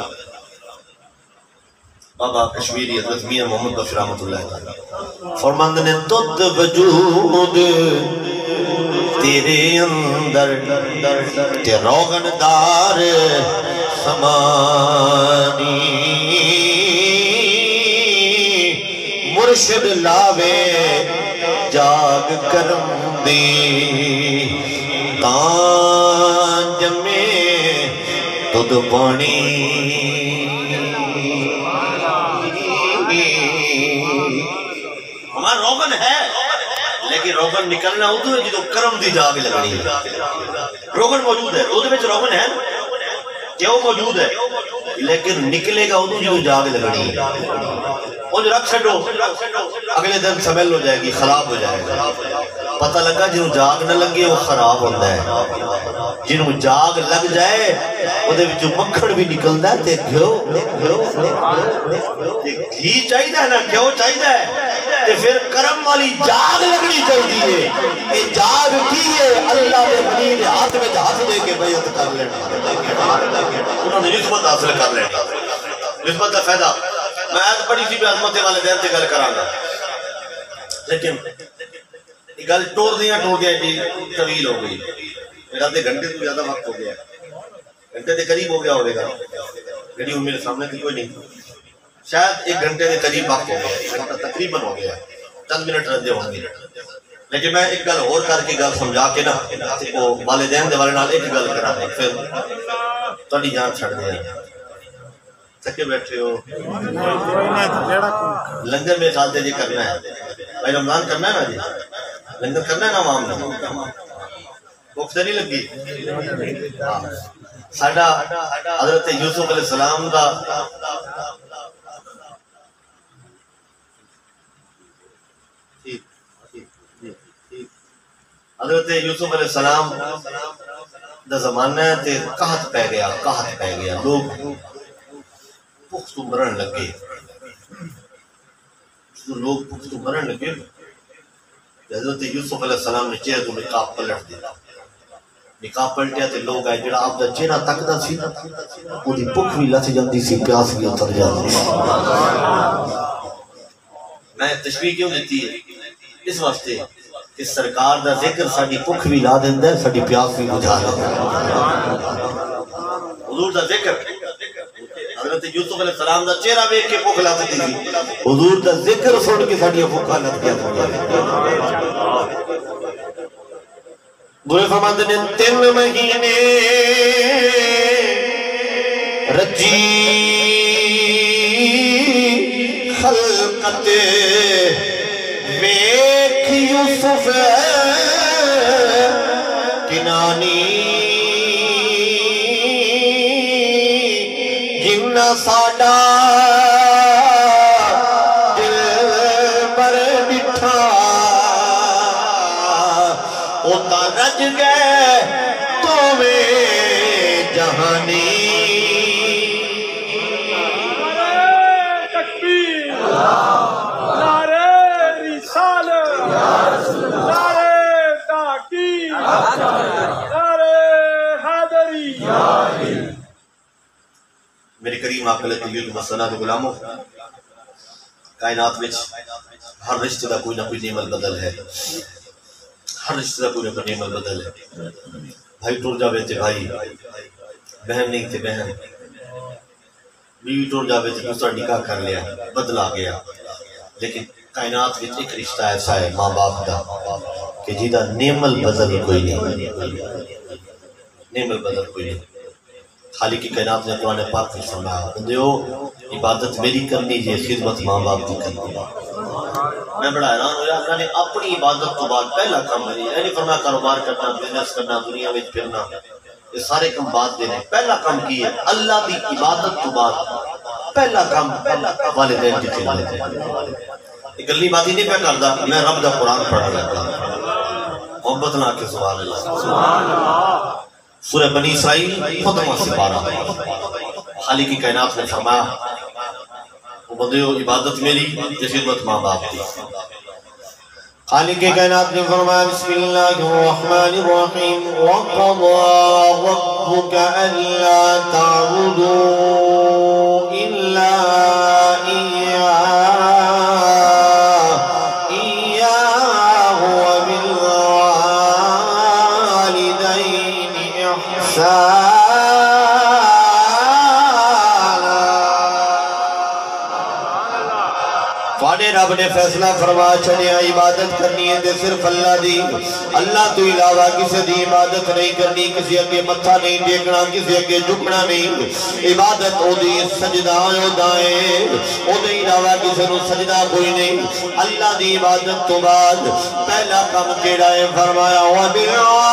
بابا کشمیری حضرت میاں محمد بخش رحمت اللہ تعالی فرماند نے تد وجود تیرے اندر تے روغن دار سمانی مرشد لاوے جاگ کرم دی تان جمے تد پانی ہمارا روغن ہے لیکن روغن نکلنا ادو ہے جدو کرم دی جاگ لگنی ہے روغن موجود ہے ادو وچ روغن ہے کیوں موجود ہے لیکن نکلے گا ادو جدو جاگ لگنی ہے وہ جو رکھ چھڑو اگلے دن سمیل ہو جائے گی خراب ہو جائے گا پتہ لگا جنہوں جاگ نہ لگے وہ خراب ہوتا ہے جنہوں جاگ لگ جائے وہ دے جو مکھڑ بھی نکلتا ہے تے گھیو گھی چاہیے ہے نا گھیو چاہیے ہے تے پھر کرم والی جاگ لگنی چاہیے ہے یہ جاگ کی ہے اللہ نے بنی نے ہاتھ میں ہاتھ دے کے بیعت کر لینا انہوں نے نسبت حاصل کر لینا نسبت کا فائدہ میں آج بڑی سی بھی عظمت والے دین سے گل کرانا لیکن یہ گل ٹور دیا طویل ہو گئی میرا تے گھنٹے تو زیادہ وقت ہو گیا گھنٹے کے قریب ہو گیا ہوگا گھڑی میرے سامنے تھی کوئی نہیں شاید ایک گھنٹے کے قریب وقت ہو گیا تقریباً ہو گیا چند منٹ رہتے ہوں گے لیکن میں ایک گل اور کر کے گل سمجھا کے نا وہ والدین دے والے نال ایک گل کرا دیں پھر تھوڑی جان چھڑ دیا تھکے بیٹھے ہو لنگر میں خیال دے جی کرنا ہے بھائی رمضان کرنا ہے نا جی لنگر کرنا ہے نا عوام نے بھوک سے نہیں لگی ساڈا حضرت یوسف علیہ السلام دا حضرت یوسف علیہ السلام دا زمانہ ہے تے قحط پہ گیا لوگ پخت مرن لگے لوگ پخت مرن لگے حضرت یوسف علیہ السلام نے چہرے تو نقاب پلٹ دیا نقاب پلٹیا تے لوگ آئے جڑا آپ دا چہرہ تکدا سی وہ دی بھوک بھی لتھ جاندی سی پیاس بھی اتر جاندی سی میں تشبیہ کیوں دیتی ہے اس واسطے کہ اس سرکار دا ذکر ساڑی بھوک بھی لا دیندا ہے، ساڑی پیاس بھی بجھا دیندا ہے۔ حضور دا ذکر حضرت یوسف علیہ السلام دا چہرہ ویکھ کے بھوک لا دیتی تھی، حضور دا ذکر سن کے ساڑی بھوکاں لگ گیا۔ برے فرماتے نے 3 مہینے رجی خلقت ویکھ یوسف کنانی جنہ ساڈا دل بر ڈٹھا اوتا رج گئے تو میں جہانی میرے کریم آقل طیب مسنہ دے غلاموں، کائنات وچ ہر رشتہ دا کوئی نہ کوئی نعمت بدل ہے، ہر رشتہ دا کوئی نہ کوئی نعمت بدل ہے۔ بھائی ٹور جاوے تے بھائی، بہن نہیں تے بہن، بیوی ٹور جاوے تے دوسرا نکاح کر لیا، بدل آ گیا، لیکن کائنات وچ ایک رشتہ ایسا ہے ماں باپ دا کہ جیدہ نعمت بدل کوئی نہیں، نعمت بدل کوئی نہیں۔ خالق کی کائنات نے قرآن پاک میں فرمایا بندیو عبادت میری کرنی جے خدمت ماں باپ کی کرنی۔ میں بڑا حیران ہوا، اللہ نے اپنی عبادت تو بعد پہلا کام ہے، یعنی فرمایا کاروبار کرنا، بزنس کرنا، دنیا میں پھرنا، یہ سارے کام بعد دینے، پہلا کام کی ہے اللہ دی عبادت تو بعد پہلا کام والدین کی خدمت ہے۔ یہ گلی باتیں نہیں پہ کردا، میں رب دا قرآن پڑھا لگا، محبت نہ کے سبحان اللہ۔ سورہ بنی اسرائیل ختمہ سے پارا، خالق کی کائنات نے فرمایا وہ بندیو عبادت میری تے خدمت ماں باپ کی۔ خالق کی کائنات نے فرمایا بسم اللہ الرحمن الرحیم وَقَضَى رَبُّكَ أَلَّا تَعْبُدُوا إِلَّا إِيَّاهُ وَبِالْوَالِدَيْنِ تواڈے رب نے فیصلہ فرما چھڑیا عبادت کرنی ہے تے صرف اللہ دی، اللہ تو علاوہ کسی دی عبادت نہیں کرنی، کسی اگے متھا نہیں ٹیکنا، کسی اگے جھکنا نہیں، عبادت او دی سجدہ او دائیں او دے علاوہ کسی نو سجدہ کوئی نہیں۔ اللہ دی عبادت تو بعد پہلا کام کیڑا ہے فرمایا وَبِالْوَالِدَيْنِ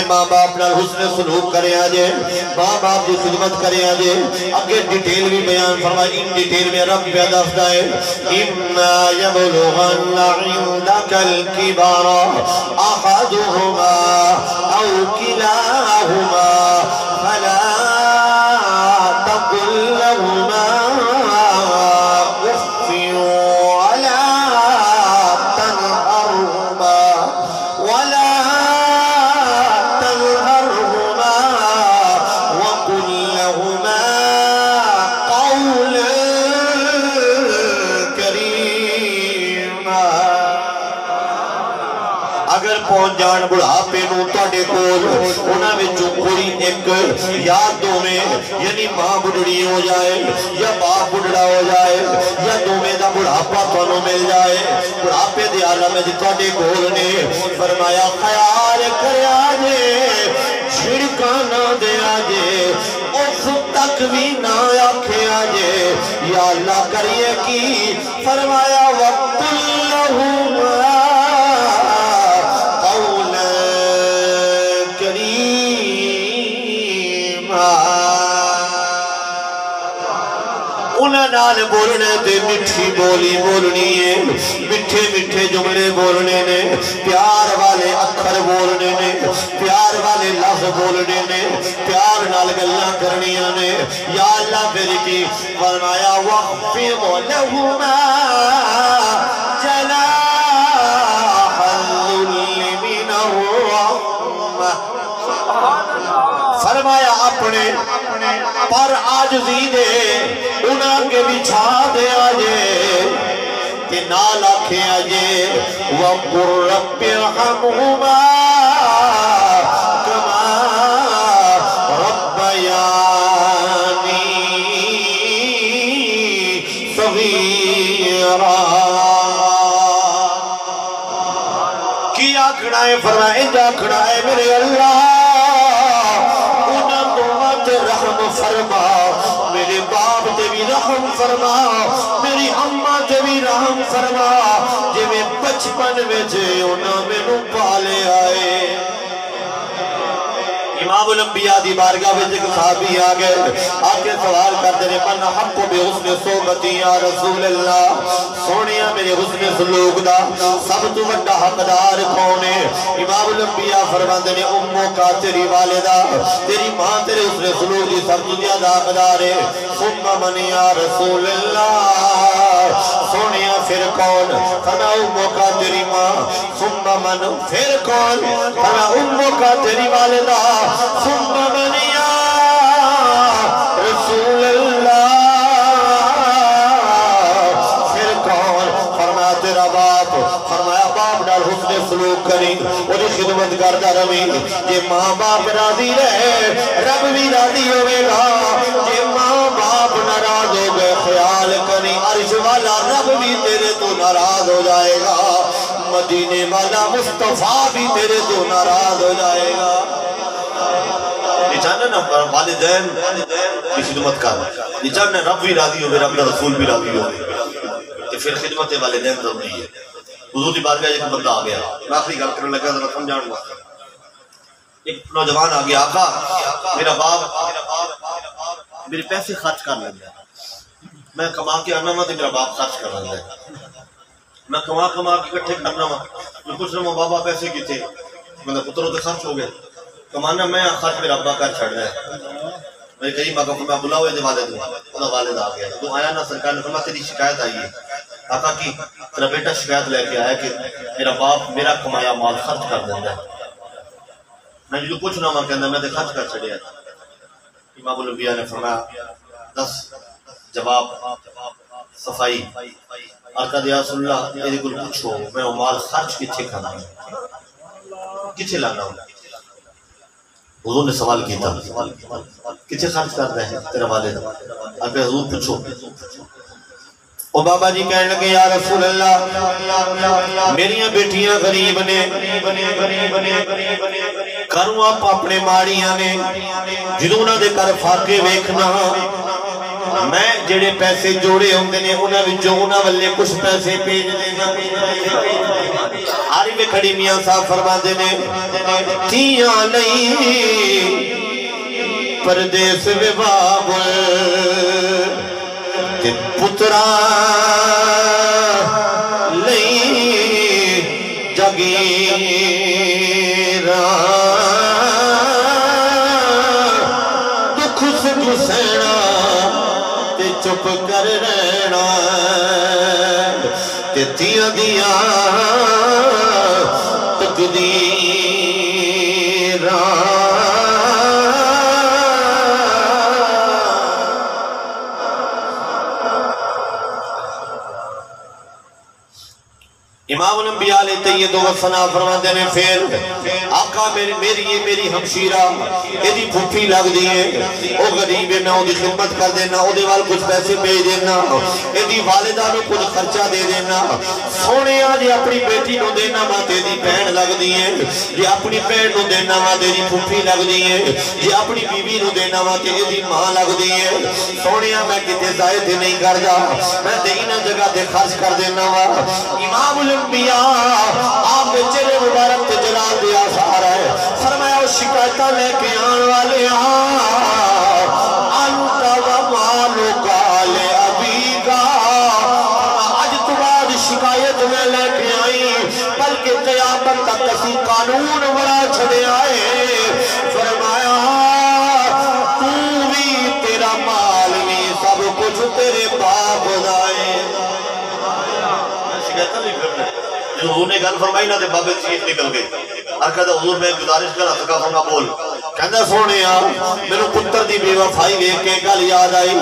ماں باپ نال حسن سلوک کرے آجے، ماں باپ کی خدمت کرے آجے۔ اگے ڈیٹیل بھی بیان فرمائی، ان ڈیٹیل میں رب پیدا فدا ہے اِمَّا يَبْلُغَنَّ عِنْدَكَ الْكِبَرَ أَحَدُهُمَا أَوْ كِلَاهُمَا فَلَا تَقُلْ لَهُمَا أُفٍّ وَلَا تَنْهَرْهُمَا وَلَا اگر پہنچ جان بڑھاپے نو تواڈے کول انہاں وچوں کوئی ایک یا دوویں یعنی ماں بڑھڑی ہو جائے یا باپ بڑھڑا ہو جائے یا دوویں دا بڑھاپا تانوں مل جائے، بڑھاپے دے عالم وچ تواڈے کول نے فرمایا خیال کریا جے، چھڑکاں نہ دیا جے، اس تک بھی نہ آکھیا جے یا اللہ کریے کی فرمایا وَقُلْ لَهُمَا انہاں نال بولنے تے مٹھی بولی بولنی ہے، مٹھے مٹھے جملے بولنے نے، پیار والے اکھر بولنے نے، پیار والے لفظ بولنے نے، پیار نال گلاں کرنیاں نے۔ یا اللہ میری کی فرمایا وَخْفِضْ لَهُمَا جَنَاحَ الذُّلِّ مِنَ الرَّحْمَةِ آجزی دے انہاں کے بچھا دے آجے کہ نال آکھے آجے وَقُرْ رَبِّ ارْحَمْهُمَا كَمَا رَبَّيَانِي صَغِيرًا کی آکھنا ہے فرمائے انجا آکھنا ہے میرے اللہ انہاں دعات رحم فرما میرے باپ تے بھی رحم فرما میری اماں تے بھی رحم فرما جے میں بچپن میں جے انہاں میں نو پالے آئے امام الانبیاء دی بارگاہ میں ایک صحابی آگئے آگے سوال کرتے ہیں من حق بے حسن صحبتی یا رسول اللہ سونیا میرے حسن سلوک دا سب تو بڑا حقدار کون ہے امام الانبیاء فرماتے ہیں اموں کا تیری والدہ تیری ماں تیرے حسن سلوک دی سب تو زیادہ حقدار ہے ثم من یا رسول اللہ سونیا پھر کون فرما اموں کا تیری ماں ثم من پھر کون فرما اموں کا تیری والدہ ثم من یا رسول اللہ پھر کون فرمایا تیرا باپ فرمایا باپ ڈال حسن سلوک کریں انہیں خدمت کردہ رویں یہ ماں باپ راضی رہے رب بھی راضی ہوئے گا یہ ماں باپ ناراض ہو گئے خیال کریں عرش والا رب بھی تیرے تو ناراض ہو جائے گا مدینے والا مصطفیٰ بھی تیرے تو ناراض ہو جائے گا چاہنا نا والدین کی خدمت کر یہ چاہنا رب بھی راضی ہوئے رب رسول بھی راضی ہوئے کہ پھر خدمت والدین ضروری ہے حضور دی بارگاہ ایک بندہ آ گیا میں آخری گل کرنے لگا ذرا سمجھاؤں گا ایک نوجوان آ گیا آقا میرا باپ میرے پیسے خرچ کر لینا میں کما کے آنا ہوں تو میرا باپ خرچ کر لینا میں کما کے اکٹھے کرنا ہوں میں پوچھ رہا ہوں بابا پیسے کتنے میں پتروں تو خرچ ہو گئے کمانا میں خرچ میرا ابا کر چھڑ رہا ہے میں کہیں میں بلا ہوئے والد ہوں انہوں والد آ گیا تو آیا نا سرکار نے فرمایا تیری شکایت آئی ہے آقا کی تیرا بیٹا شکایت لے کے آیا کہ میرا باپ میرا کمایا مال خرچ کر دینا ہے میں جو پوچھنا ہوں کہنا میں تو خرچ کر چھڑیا امام الانبیاء نے فرمایا 10 جواب صفائی آقا دیا رسول اللہ یہ کل پوچھو میں وہ مال خرچ کتھے کرنا ہوں کتھے لانا ہوں حضور نے سوال کیا تھا کتنے خرچ کرتا ہے تیرا والد اگر حضور پوچھو او بابا جی کہنے لگے یا رسول اللہ میریاں بیٹیاں غریب نے کروں آپ اپنے ماڑیاں نے جدوں انہاں دے کر فاقے ویکھنا میں جڑے پیسے جوڑے ہوندے نے انہاں وچوں انہاں والے کچھ پیسے بھیج دینا آری میں کھڑی میاں صاحب فرماتے نے تیاں نہیں پردیس میں بابل تے پترا نہیں جگیران دکھ سکھ سینا تے چپ کر رہنا تے تیاں دیاں امام الانبیاء علیہ تیید و ثنا فرماتے ہیں پھر آقا میری ہمشیرہ ایدی پھوپھی لگ دیئے او غریب ہے میں او دی خدمت کر دینا او دی وال کچھ پیسے بھیج دینا ایدی والدہ میں کچھ خرچہ دے دینا سونے آجے اپنی بیٹی نو دینا ماں تیری پہن لگ دیئے یہ اپنی پہن نو دینا ماں تیری پھوپھی لگ دیئے یہ اپنی بیوی نو دینا ماں تیری ماں لگ دیئے سونے آ میں کتے زائد نہیں کر جا میں دینا جگہ دے خرچ کر دینا ماں امام الانبیاء آپ نے چلے مبارک تے جلال دیا سارا ہے فرمایا وہ شکایتہ لے کے آن والے آنتا و مالو کالے ابھی گا آج تو بعد شکایت میں لے کے آئی بلکہ قیامت تک کسی قانون بڑا چھڑے آئے فرمایا تو بھی تیرا مال بھی سب کچھ تیرے باپ دائے شکایتہ نہیں کرنا حضور نے گل فرمائی نہ دے بابے چیز نکل گئی اور کہتا حضور میں گزارش کر سکا فرما بول کہندا سونیا میرے پتر دی بے وفائی ویکھ کے گل یاد آئی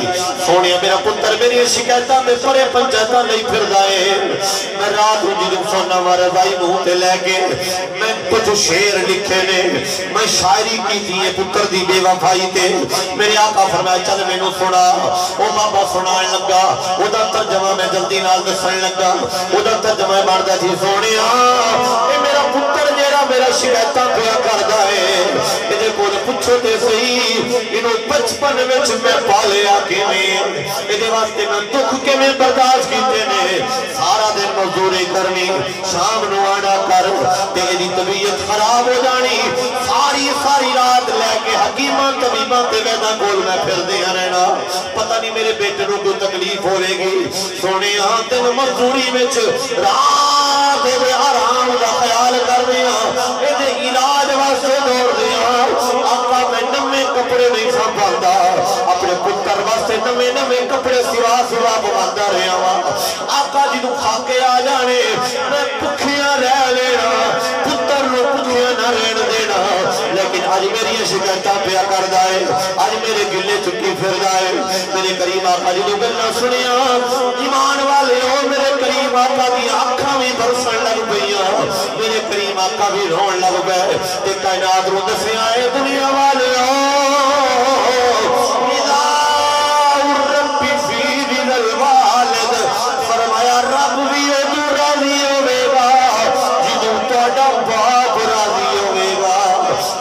سونیا میرا پتر میری شکایتاں تے پرے پنچایتاں نہیں پھردا ہے میں رات نوں جدوں سونا وا رضائی منہ تے لے کے میں کچھ شعر لکھے نے میں شاعری کیتی ہے پتر دی بے وفائی تے میرے آقا فرمایا چل مینوں سنا او بابا سنان لگا او دا ترجمہ میں جلدی نال دسن لگا او دا ترجمہ بندا سی سونیا اے میرا پتر جیڑا میرا شکایتاں پیا کردا ہے تے کول پوچھو تے صحیح اینو بچپن وچ میں پالیا کیویں ایدے واسطے میں دکھ کیویں برداشت کیتے نے سارا دن مزدوری کرنی شام نو آنا کر تے ایدی طبیعت خراب ہو جانی ساری رات لے کے حکیماں طبیباں تے ویداں کول میں پھردیاں رہنا پتہ نہیں میرے بیٹے نو کوئی تکلیف ہوے گی سونے ہاں تین مزدوری وچ رات دے آرام دا خیال کرنیاں ایدے علاج واسطے دوڑ دیاں آقا میں نمے کپڑے نہیں سنبھالدا اپنے پتر واسطے نمے کپڑے سوا بندا رہیا وا آقا جدوں کھا کے آ جانے میں بھکھیاں رہ لینا پتر نو بھکھیاں نہ رہن دینا لیکن اج میری شکایتاں پیا کردا ہے اج میرے گلے چکی پھردا ہے میرے کریم آقا جدوں گلاں سنیاں ایمان والے او میرے کریم آقا دی اکھاں وی برسن لگ پئیاں میرے کریم آقا بھی رون لگ پئے تے کائنات نو دسیا اے دنیا والے فرمایا رب بھی ادو راضی ہوے گا جدوں تہاڈا باپ راضی ہوے گا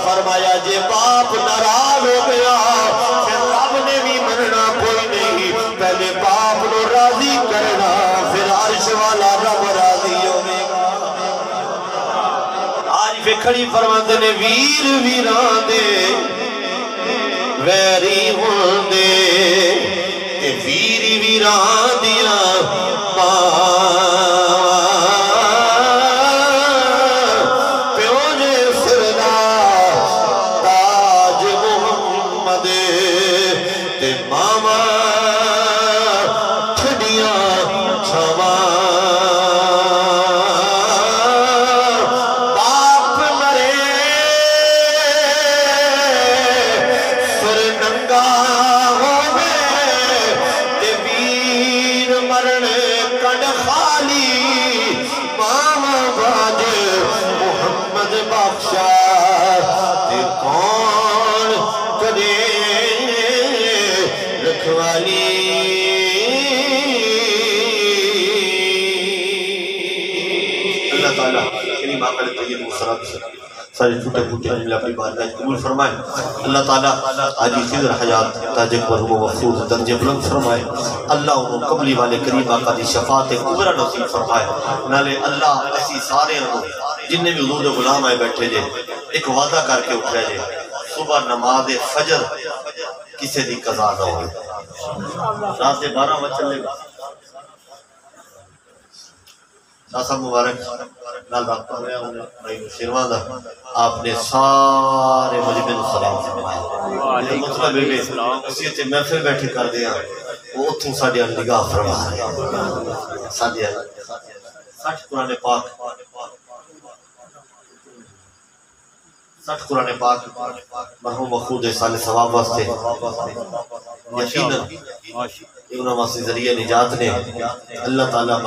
فرمایا جے باپ ناراض ہو گیا پھر رب نے بھی مننا کوئی نہیں پہلے باپ نو راضی کرنا پھر عرش والا رب راضی ہوے گا آج ویکھڑی فرماندے نے ویر ویراں دے ویری ہوندے تے ویری ویراں دیاں پیو جے سردا تاج محمد تے ماما ٹھڈیاں چھواں باپ مرے سر ننگا ہوے تے ویر مرن کنڈ خالی ماما باج محمد بخشا تے کون کدے رکھوالی اللہ تعالیٰ کریم آقا طیب مسرات سارے چھوٹے پھوٹے جملے اپنی بارگاہ قبول فرمائے اللہ تعالیٰ آج خضر حیات تاج مرحوم مفروض درجے بلند فرمائے اللہ انہوں قبلی والے کریم آقا دی شفاعت کبرا نصیب فرمائے نالے اللہ اسی سارے انہوں جن نے بھی حضور غلام آئے بیٹھے جے ایک وعدہ کر کے اٹھے جے صبح نماز فجر کسی دی قضا نہ ہوئے رات سے 12 بج چلے گا ناصر مبارک نال رابطہ ہویا انہیں شیروان دا آپ نے سارے مجمع سلام فرمایا یہ مطلب ہے اسی تے محفل بیٹھے کر دیا وہ اتھوں ساڑھے نگاہ فرما رہے ہیں ساڑھے 60 قرآن پاک 60 قرآن پاک مرحوم مخود سال ثواب واسطے یقیناً انہوں واسطے ذریعہ نجات نے اللہ تعالیٰ